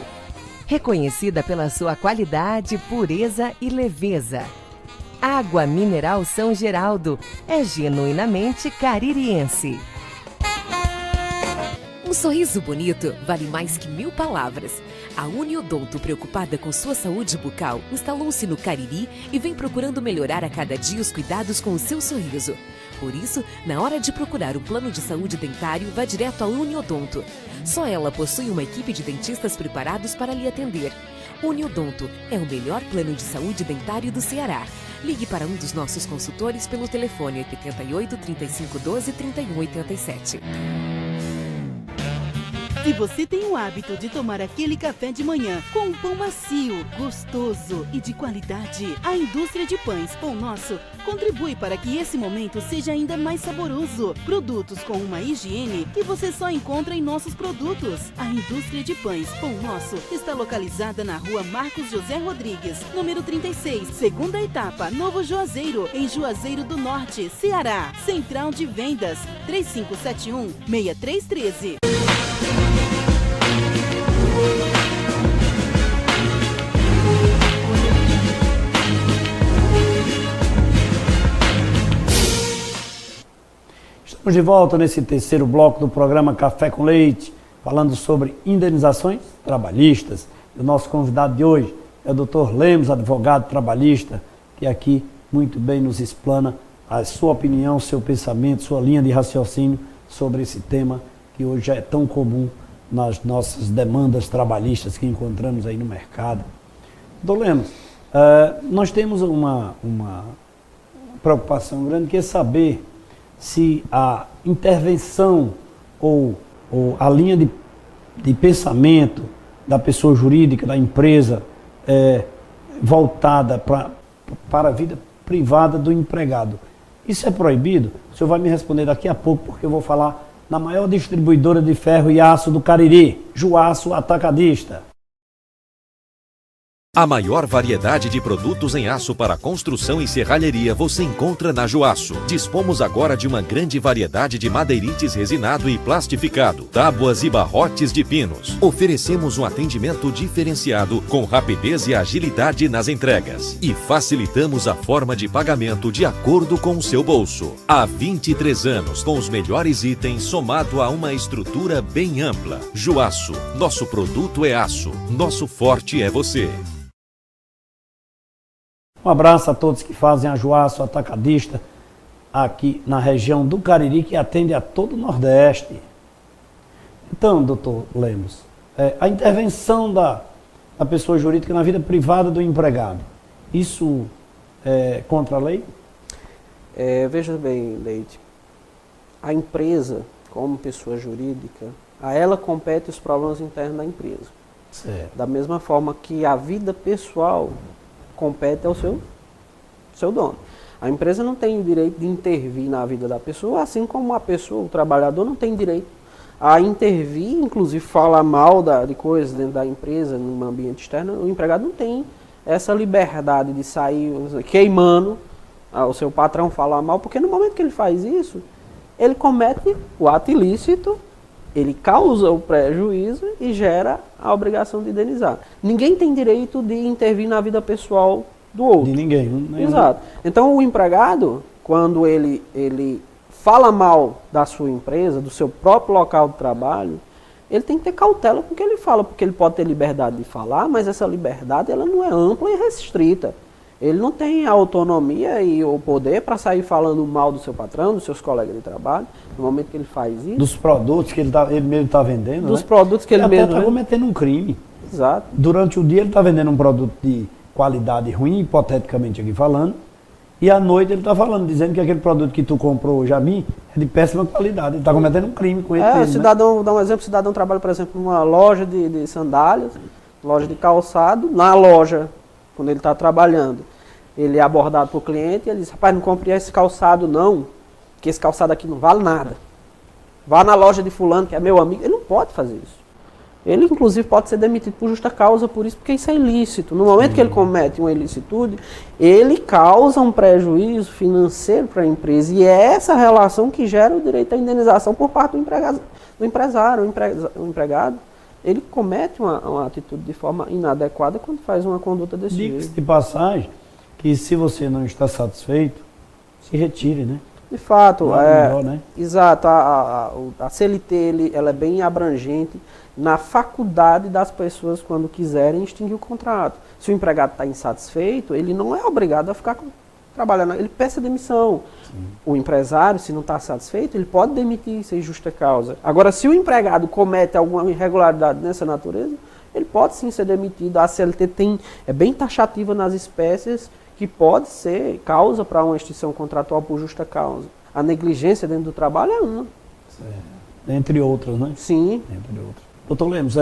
Reconhecida pela sua qualidade, pureza e leveza. Água Mineral São Geraldo é genuinamente caririense. Um sorriso bonito vale mais que 1000 palavras. A Uniodonto, preocupada com sua saúde bucal, instalou-se no Cariri e vem procurando melhorar a cada dia os cuidados com o seu sorriso. Por isso, na hora de procurar um plano de saúde dentário, vá direto à Uniodonto. Só ela possui uma equipe de dentistas preparados para lhe atender. Uniodonto é o melhor plano de saúde dentário do Ceará. Ligue para um dos nossos consultores pelo telefone 88 35 12 31 87. Se você tem o hábito de tomar aquele café de manhã com um pão macio, gostoso e de qualidade, a indústria de pães Pão Nosso contribui para que esse momento seja ainda mais saboroso. Produtos com uma higiene que você só encontra em nossos produtos. A indústria de pães Pão Nosso está localizada na rua Marcos José Rodrigues, número 36, segunda etapa, Novo Juazeiro, em Juazeiro do Norte, Ceará. Central de Vendas, 3571-6313. Estamos de volta nesse terceiro bloco do programa Café com Leite, falando sobre indenizações trabalhistas. E o nosso convidado de hoje é o Dr. Lemos, advogado trabalhista, que aqui muito bem nos explana a sua opinião, seu pensamento, sua linha de raciocínio sobre esse tema que hoje é tão comum nas nossas demandas trabalhistas que encontramos aí no mercado. Dr. Lemos, nós temos uma preocupação grande, que é saber se a intervenção ou a linha de pensamento da pessoa jurídica, da empresa, voltada para a vida privada do empregado. Isso é proibido? O senhor vai me responder daqui a pouco, porque eu vou falar na maior distribuidora de ferro e aço do Cariri, Juaço Atacadista. A maior variedade de produtos em aço para construção e serralheria você encontra na Juaço. Dispomos agora de uma grande variedade de madeirites resinado e plastificado, tábuas e barrotes de pinos. Oferecemos um atendimento diferenciado com rapidez e agilidade nas entregas. E facilitamos a forma de pagamento de acordo com o seu bolso. Há 23 anos, com os melhores itens somado a uma estrutura bem ampla. Juaço, nosso produto é aço, nosso forte é você. Um abraço a todos que fazem a Juaço Atacadista aqui na região do Cariri, que atende a todo o Nordeste. Então, doutor Lemos, a intervenção da pessoa jurídica na vida privada do empregado, isso é contra a lei? Veja bem, Leite, a empresa, como pessoa jurídica, a ela compete os problemas internos da empresa. Certo. Da mesma forma que a vida pessoal compete ao seu dono. A empresa não tem o direito de intervir na vida da pessoa, assim como a pessoa, o trabalhador, não tem direito a intervir, inclusive falar mal de coisas dentro da empresa, no ambiente externo. O empregado não tem essa liberdade de sair queimando o seu patrão, falar mal, porque no momento que ele faz isso, ele comete o ato ilícito, ele causa o prejuízo e gera a obrigação de indenizar. Ninguém tem direito de intervir na vida pessoal do outro. De ninguém. Né? Exato. Então o empregado, quando ele fala mal da sua empresa, do seu próprio local de trabalho, ele tem que ter cautela com o que ele fala, porque ele pode ter liberdade de falar, mas essa liberdade ela não é ampla e restrita. Ele não tem a autonomia e o poder para sair falando mal do seu patrão, dos seus colegas de trabalho, no momento que ele faz isso. Dos produtos que ele mesmo está vendendo, dos produtos que ele mesmo está cometendo um crime. Exato. Durante o dia ele está vendendo um produto de qualidade ruim, hipoteticamente aqui falando, e à noite ele está falando, dizendo que aquele produto que tu comprou hoje a mim é de péssima qualidade. Ele está cometendo um crime com ele mesmo, o cidadão, dá um exemplo, o cidadão trabalha, por exemplo, numa loja de sandálias, loja de calçado, na loja, quando ele está trabalhando, ele é abordado por cliente e ele diz, rapaz, não compre esse calçado não, que esse calçado aqui não vale nada. Vá na loja de fulano, que é meu amigo. Ele não pode fazer isso. Ele, inclusive, pode ser demitido por justa causa por isso, porque isso é ilícito. No momento que ele comete uma ilicitude, ele causa um prejuízo financeiro para a empresa. E é essa relação que gera o direito à indenização por parte do empresário. O empregado, ele comete uma atitude de forma inadequada quando faz uma conduta desse jeito. Diga-se de passagem que se você não está satisfeito, se retire, né? De fato, melhor, né? Exato. A CLT ela é bem abrangente na faculdade das pessoas, quando quiserem, extinguir o contrato. Se o empregado está insatisfeito, ele não é obrigado a ficar trabalhando, ele peça demissão. Sim. O empresário, se não está satisfeito, ele pode demitir sem justa causa. Agora, se o empregado comete alguma irregularidade nessa natureza, ele pode sim ser demitido. A CLT é bem taxativa nas espécies que pode ser causa para uma extinção contratual por justa causa. A negligência dentro do trabalho é uma. Entre outras, né? Sim. Entre outras. Doutor Lemos,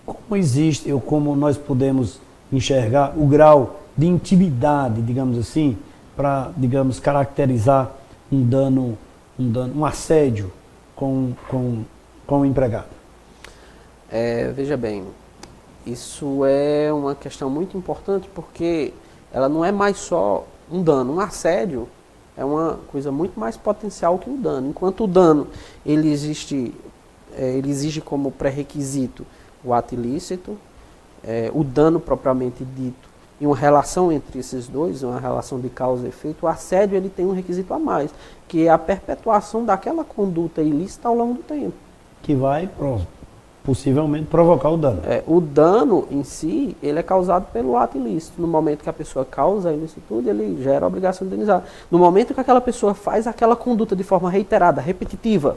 como existe, ou como nós podemos enxergar o grau de intimidade, digamos assim, para, digamos, caracterizar um assédio com o empregado? Veja bem, isso é uma questão muito importante, porque ela não é mais só um dano. Um assédio é uma coisa muito mais potencial que o dano. Enquanto o dano ele exige como pré-requisito o ato ilícito, o dano propriamente dito, e uma relação entre esses dois, uma relação de causa e efeito, o assédio ele tem um requisito a mais, que é a perpetuação daquela conduta ilícita ao longo do tempo. Que vai possivelmente provocar o dano. O dano em si, ele é causado pelo ato ilícito. No momento que a pessoa causa a ilicitude, ele gera a obrigação de indenizar. No momento que aquela pessoa faz aquela conduta de forma reiterada, repetitiva,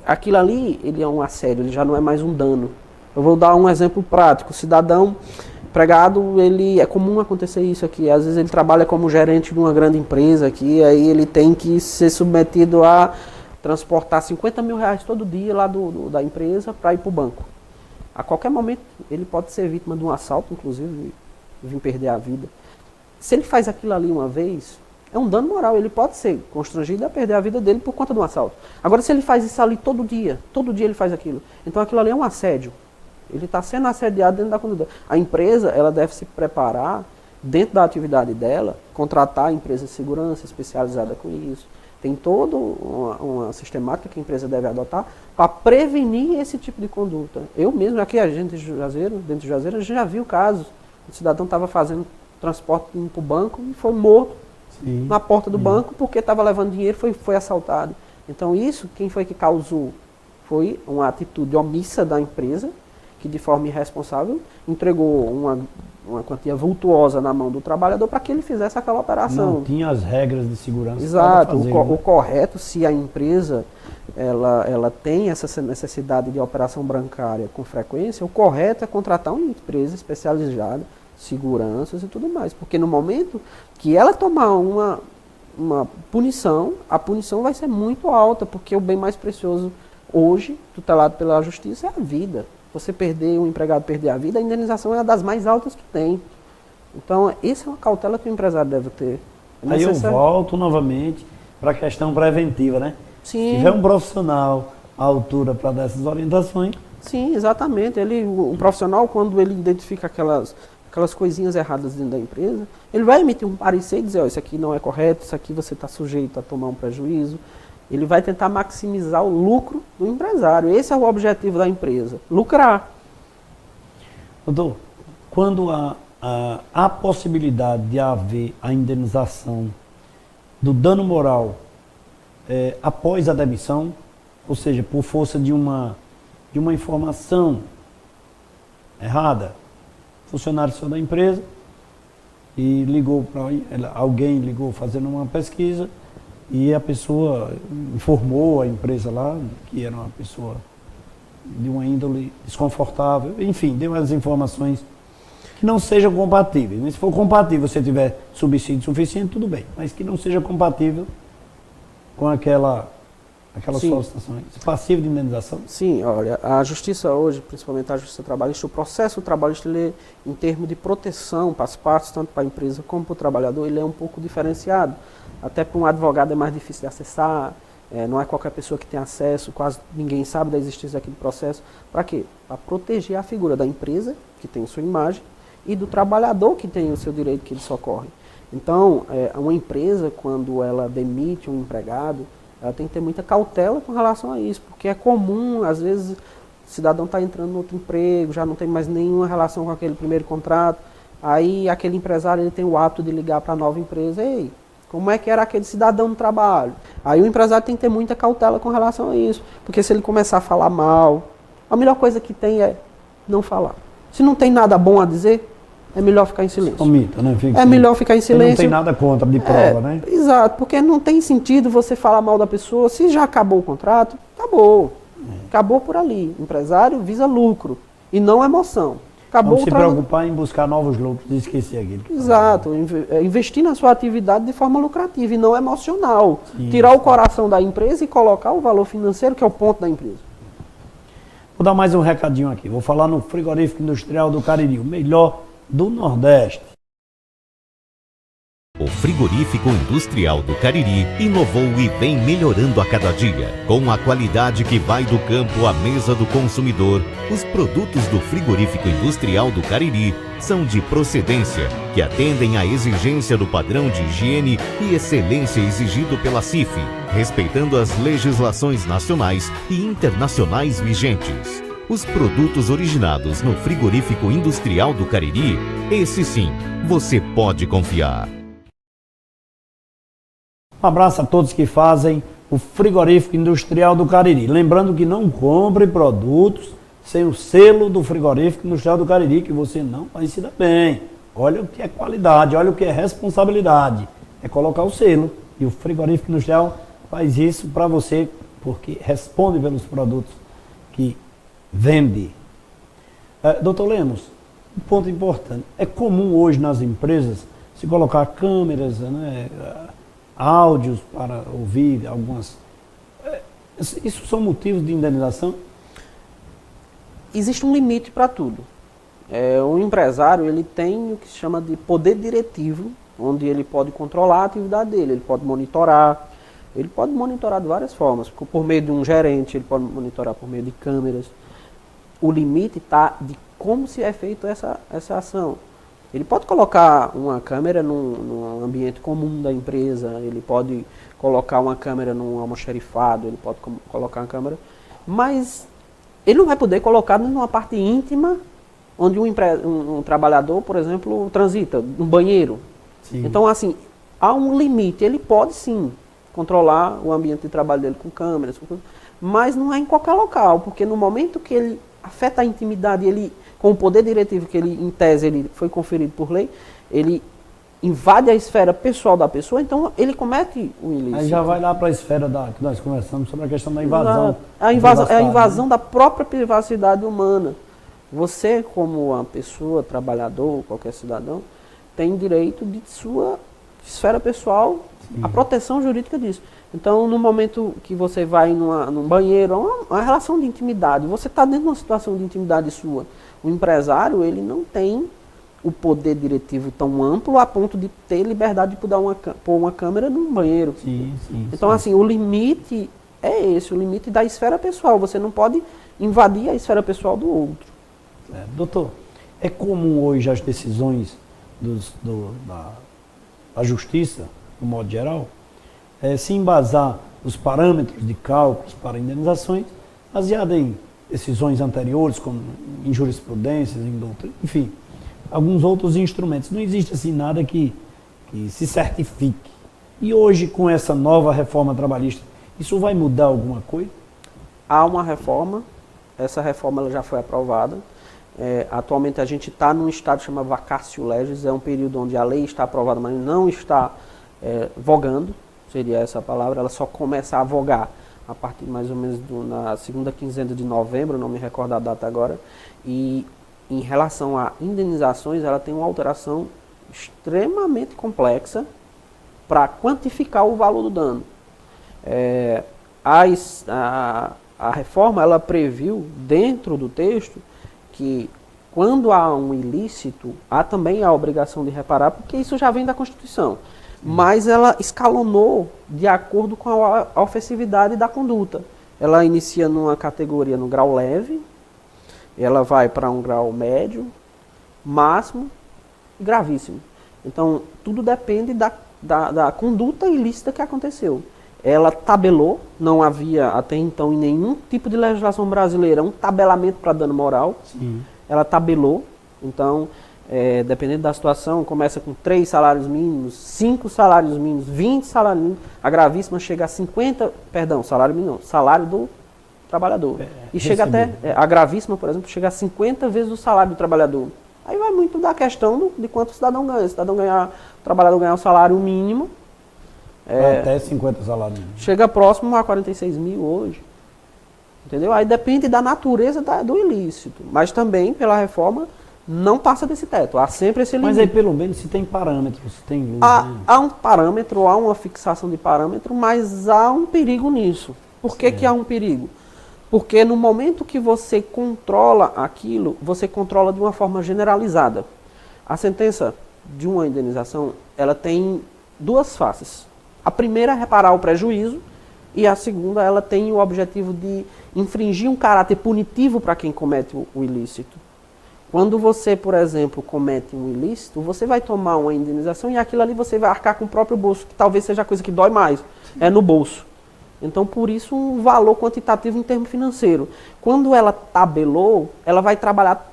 aquilo ali, ele é um assédio, ele já não é mais um dano. Eu vou dar um exemplo prático. O cidadão empregado, é comum acontecer isso aqui. Às vezes ele trabalha como gerente de uma grande empresa aqui, aí ele tem que ser submetido a transportar 50 mil reais todo dia lá da empresa para ir para o banco. A qualquer momento ele pode ser vítima de um assalto, inclusive, vir perder a vida. Se ele faz aquilo ali uma vez, é um dano moral, ele pode ser constrangido a perder a vida dele por conta de um assalto. Agora, se ele faz isso ali todo dia ele faz aquilo, então aquilo ali é um assédio. Ele está sendo assediado dentro da conduta. A empresa, ela deve se preparar, dentro da atividade dela, contratar a empresa de segurança especializada com isso. Tem toda uma sistemática que a empresa deve adotar para prevenir esse tipo de conduta. Eu mesmo, aqui dentro de Juazeiro, a gente já viu casos. O cidadão estava fazendo transporte para o banco e foi morto na porta do banco porque estava levando dinheiro e foi assaltado. Então isso, quem foi que causou? Foi uma atitude omissa da empresa, que de forma irresponsável entregou uma quantia vultuosa na mão do trabalhador para que ele fizesse aquela operação. Não tinha as regras de segurança. Exato. Fazer, o correto, se a empresa ela tem essa necessidade de operação bancária com frequência, o correto é contratar uma empresa especializada, seguranças e tudo mais. Porque no momento que ela tomar uma punição, a punição vai ser muito alta, porque o bem mais precioso hoje, tutelado pela justiça, é a vida. Você um empregado perder a vida, a indenização é uma das mais altas que tem. Então, essa é uma cautela que o empresário deve ter. Aí eu volto novamente para a questão preventiva, né? Sim. Se tiver um profissional à altura para dar essas orientações. Sim, exatamente. Um profissional, quando ele identifica aquelas coisinhas erradas dentro da empresa, ele vai emitir um parecer e dizer, isso aqui não é correto, isso aqui você está sujeito a tomar um prejuízo. Ele vai tentar maximizar o lucro do empresário. Esse é o objetivo da empresa, lucrar. Doutor, quando há possibilidade de haver a indenização do dano moral após a demissão, ou seja, por força de uma informação errada, funcionário saiu da empresa e alguém ligou fazendo uma pesquisa, e a pessoa informou a empresa lá que era uma pessoa de uma índole desconfortável, enfim, deu as informações que não sejam compatíveis. Mas se for compatível, se tiver subsídio suficiente, tudo bem, mas que não seja compatível com aquela solicitação, passivo de indenização. Sim, olha, a justiça hoje, principalmente a justiça trabalhista, o processo trabalhista, ele, em termos de proteção para as partes, tanto para a empresa como para o trabalhador, ele é um pouco diferenciado. Até para um advogado é mais difícil de acessar, não é qualquer pessoa que tem acesso, quase ninguém sabe da existência daquele processo. Para quê? Para proteger a figura da empresa, que tem sua imagem, e do trabalhador, que tem o seu direito, que ele socorre. Então, uma empresa, quando ela demite um empregado, ela tem que ter muita cautela com relação a isso, porque é comum, às vezes, o cidadão está entrando em outro emprego, já não tem mais nenhuma relação com aquele primeiro contrato, aí aquele empresário ele tem o hábito de ligar para a nova empresa, ei, Como é que era aquele cidadão no trabalho? Aí o empresário tem que ter muita cautela com relação a isso. Porque se ele começar a falar mal, a melhor coisa que tem é não falar. Se não tem nada bom a dizer, é melhor ficar em silêncio. Omita, né? É melhor ficar em silêncio. Não tem nada contra de prova, né? Exato, porque não tem sentido você falar mal da pessoa. Se já acabou o contrato, acabou. Acabou por ali. O empresário visa lucro e não emoção. Acabou Vamos se preocupar em buscar novos lucros e esquecer aquilo. Exato, investir na sua atividade de forma lucrativa e não emocional. Sim. Tirar o coração da empresa e colocar o valor financeiro, que é o ponto da empresa. Vou dar mais um recadinho aqui. Vou falar no Frigorífico Industrial do Cariri, o melhor do Nordeste. O Frigorífico Industrial do Cariri inovou e vem melhorando a cada dia. Com a qualidade que vai do campo à mesa do consumidor, os produtos do Frigorífico Industrial do Cariri são de procedência, que atendem à exigência do padrão de higiene e excelência exigido pela CIF, respeitando as legislações nacionais e internacionais vigentes. Os produtos originados no Frigorífico Industrial do Cariri, esse sim, você pode confiar. Um abraço a todos que fazem o Frigorífico Industrial do Cariri. Lembrando que não compre produtos sem o selo do Frigorífico Industrial do Cariri, que você não vai se dar bem. Olha o que é qualidade, olha o que é responsabilidade. É colocar o selo. E o Frigorífico Industrial faz isso para você, porque responde pelos produtos que vende. Doutor Lemos, um ponto importante. É comum hoje nas empresas se colocar câmeras, né, áudios para ouvir algumas... Isso são motivos de indenização? Existe um limite para tudo. O empresário ele tem o que se chama de poder diretivo, onde ele pode controlar a atividade dele, ele pode monitorar de várias formas, por meio de um gerente, ele pode monitorar por meio de câmeras. O limite está de como se é feita essa ação. Ele pode colocar uma câmera num ambiente comum da empresa, ele pode colocar uma câmera num almoxarifado, ele pode colocar uma câmera, mas ele não vai poder colocar numa parte íntima, onde um trabalhador, por exemplo, transita, no banheiro. Sim. Então, assim, há um limite. Ele pode, sim, controlar o ambiente de trabalho dele com câmeras, mas não é em qualquer local, porque no momento que ele afeta a intimidade, ele, com o poder diretivo que ele, em tese, ele foi conferido por lei, ele invade a esfera pessoal da pessoa, então ele comete o ilícito. Aí já vai lá para a esfera que nós conversamos sobre a questão da invasão. A invasão da própria privacidade humana. Você, como uma pessoa, trabalhador, qualquer cidadão, tem direito de sua esfera pessoal, sim, a proteção jurídica disso. Então, no momento que você vai num banheiro, uma relação de intimidade, você está dentro de uma situação de intimidade sua. O empresário, ele não tem o poder diretivo tão amplo a ponto de ter liberdade de pôr uma câmera num banheiro. Sim, sim, então, sim, assim, o limite é esse, o limite da esfera pessoal. Você não pode invadir a esfera pessoal do outro. Doutor, é comum hoje as decisões da justiça, no modo geral, se embasar os parâmetros de cálculos para indenizações, baseado em decisões anteriores, como em jurisprudências, em doutrina, enfim, alguns outros instrumentos. Não existe assim nada que se certifique. E hoje, com essa nova reforma trabalhista, isso vai mudar alguma coisa? Há uma reforma, essa reforma ela já foi aprovada. Atualmente a gente está num estado chamado vacatio legis, é um período onde a lei está aprovada, mas não está vogando, seria essa a palavra, ela só começa a vogar a partir mais ou menos na segunda quinzena de novembro, não me recordo a data agora, e em relação a indenizações, ela tem uma alteração extremamente complexa para quantificar o valor do dano. A reforma ela previu dentro do texto que quando há um ilícito, há também a obrigação de reparar, porque isso já vem da Constituição. Mas ela escalonou de acordo com a ofensividade da conduta. Ela inicia numa categoria no grau leve, ela vai para um grau médio, máximo e gravíssimo. Então, tudo depende da conduta ilícita que aconteceu. Ela tabelou, não havia até então em nenhum tipo de legislação brasileira um tabelamento para dano moral. Sim. Ela tabelou, então dependendo da situação, começa com 3 salários mínimos, 5 salários mínimos, 20 salários mínimos, a gravíssima chega a 50, perdão, salário mínimo não, salário do trabalhador. E chega até, a gravíssima, por exemplo, chega a 50 vezes o salário do trabalhador. Aí vai muito da questão de quanto o cidadão ganha. O trabalhador ganhar o salário mínimo. Até 50 salários mínimos. Chega próximo a 46 mil hoje. Entendeu? Aí depende da natureza do ilícito. Mas também, pela reforma, não passa desse teto. Há sempre esse limite. Mas aí, pelo menos, se tem parâmetros, se tem luz, há um parâmetro, há uma fixação de parâmetro, mas há um perigo nisso. Por que há um perigo? Porque no momento que você controla aquilo, você controla de uma forma generalizada. A sentença de uma indenização, ela tem 2 faces. A primeira é reparar o prejuízo e a segunda, ela tem o objetivo de infringir um caráter punitivo para quem comete o ilícito. Quando você, por exemplo, comete um ilícito, você vai tomar uma indenização e aquilo ali você vai arcar com o próprio bolso, que talvez seja a coisa que dói mais, é no bolso. Então, por isso, um valor quantitativo em termo financeiro. Quando ela tabelou, ela vai trabalhar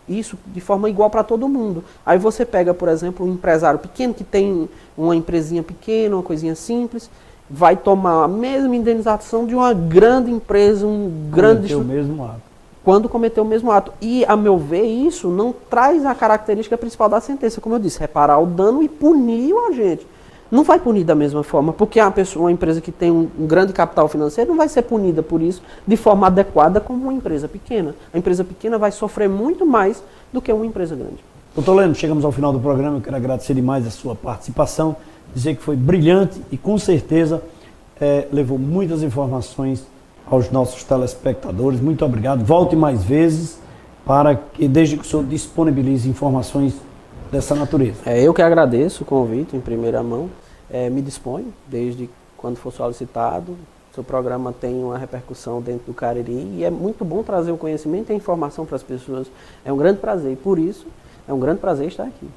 isso de forma igual para todo mundo. Aí você pega, por exemplo, um empresário pequeno que tem uma empresinha pequena, uma coisinha simples, vai tomar a mesma indenização de uma grande empresa, cometeu o mesmo ato. Quando cometeu o mesmo ato. E, a meu ver, isso não traz a característica principal da sentença, como eu disse, reparar o dano e punir o agente. Não vai punir da mesma forma, porque uma empresa que tem um grande capital financeiro não vai ser punida por isso de forma adequada como uma empresa pequena. A empresa pequena vai sofrer muito mais do que uma empresa grande. Doutor Leno, chegamos ao final do programa, eu quero agradecer demais a sua participação, dizer que foi brilhante e com certeza levou muitas informações aos nossos telespectadores. Muito obrigado, volte mais vezes para que, desde que o senhor disponibilize informações dessa natureza. Eu que agradeço o convite em primeira mão, me disponho desde quando for solicitado. Seu programa tem uma repercussão dentro do Cariri e é muito bom trazer o conhecimento e a informação para as pessoas. É um grande prazer e por isso é um grande prazer estar aqui.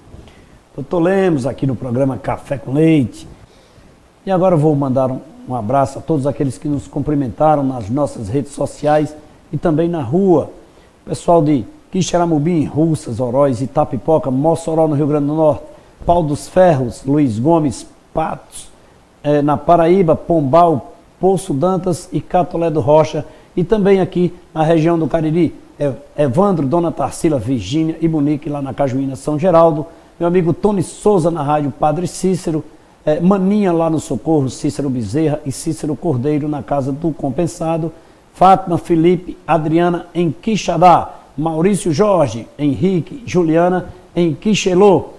Doutor Lemos, aqui no programa Café com Leite. E agora eu vou mandar um abraço a todos aqueles que nos cumprimentaram nas nossas redes sociais e também na rua. Pessoal de Quixeramobim, Russas, Oroz, Itapipoca, Mossoró, no Rio Grande do Norte, Pau dos Ferros, Luiz Gomes, Patos, na Paraíba, Pombal, Poço Dantas e Catolé do Rocha, e também aqui na região do Cariri, Evandro, Dona Tarsila, Virgínia e Monique, lá na Cajuína, São Geraldo, meu amigo Tony Souza, na rádio Padre Cícero, Maninha, lá no Socorro, Cícero Bezerra e Cícero Cordeiro, na Casa do Compensado, Fátima, Felipe, Adriana, em Quixadá, Maurício Jorge, Henrique, Juliana, em Quixelô.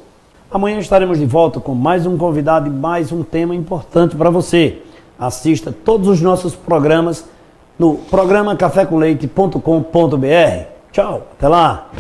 Amanhã estaremos de volta com mais um convidado e mais um tema importante para você. Assista todos os nossos programas no programa cafécomleite.com.br. Tchau, até lá!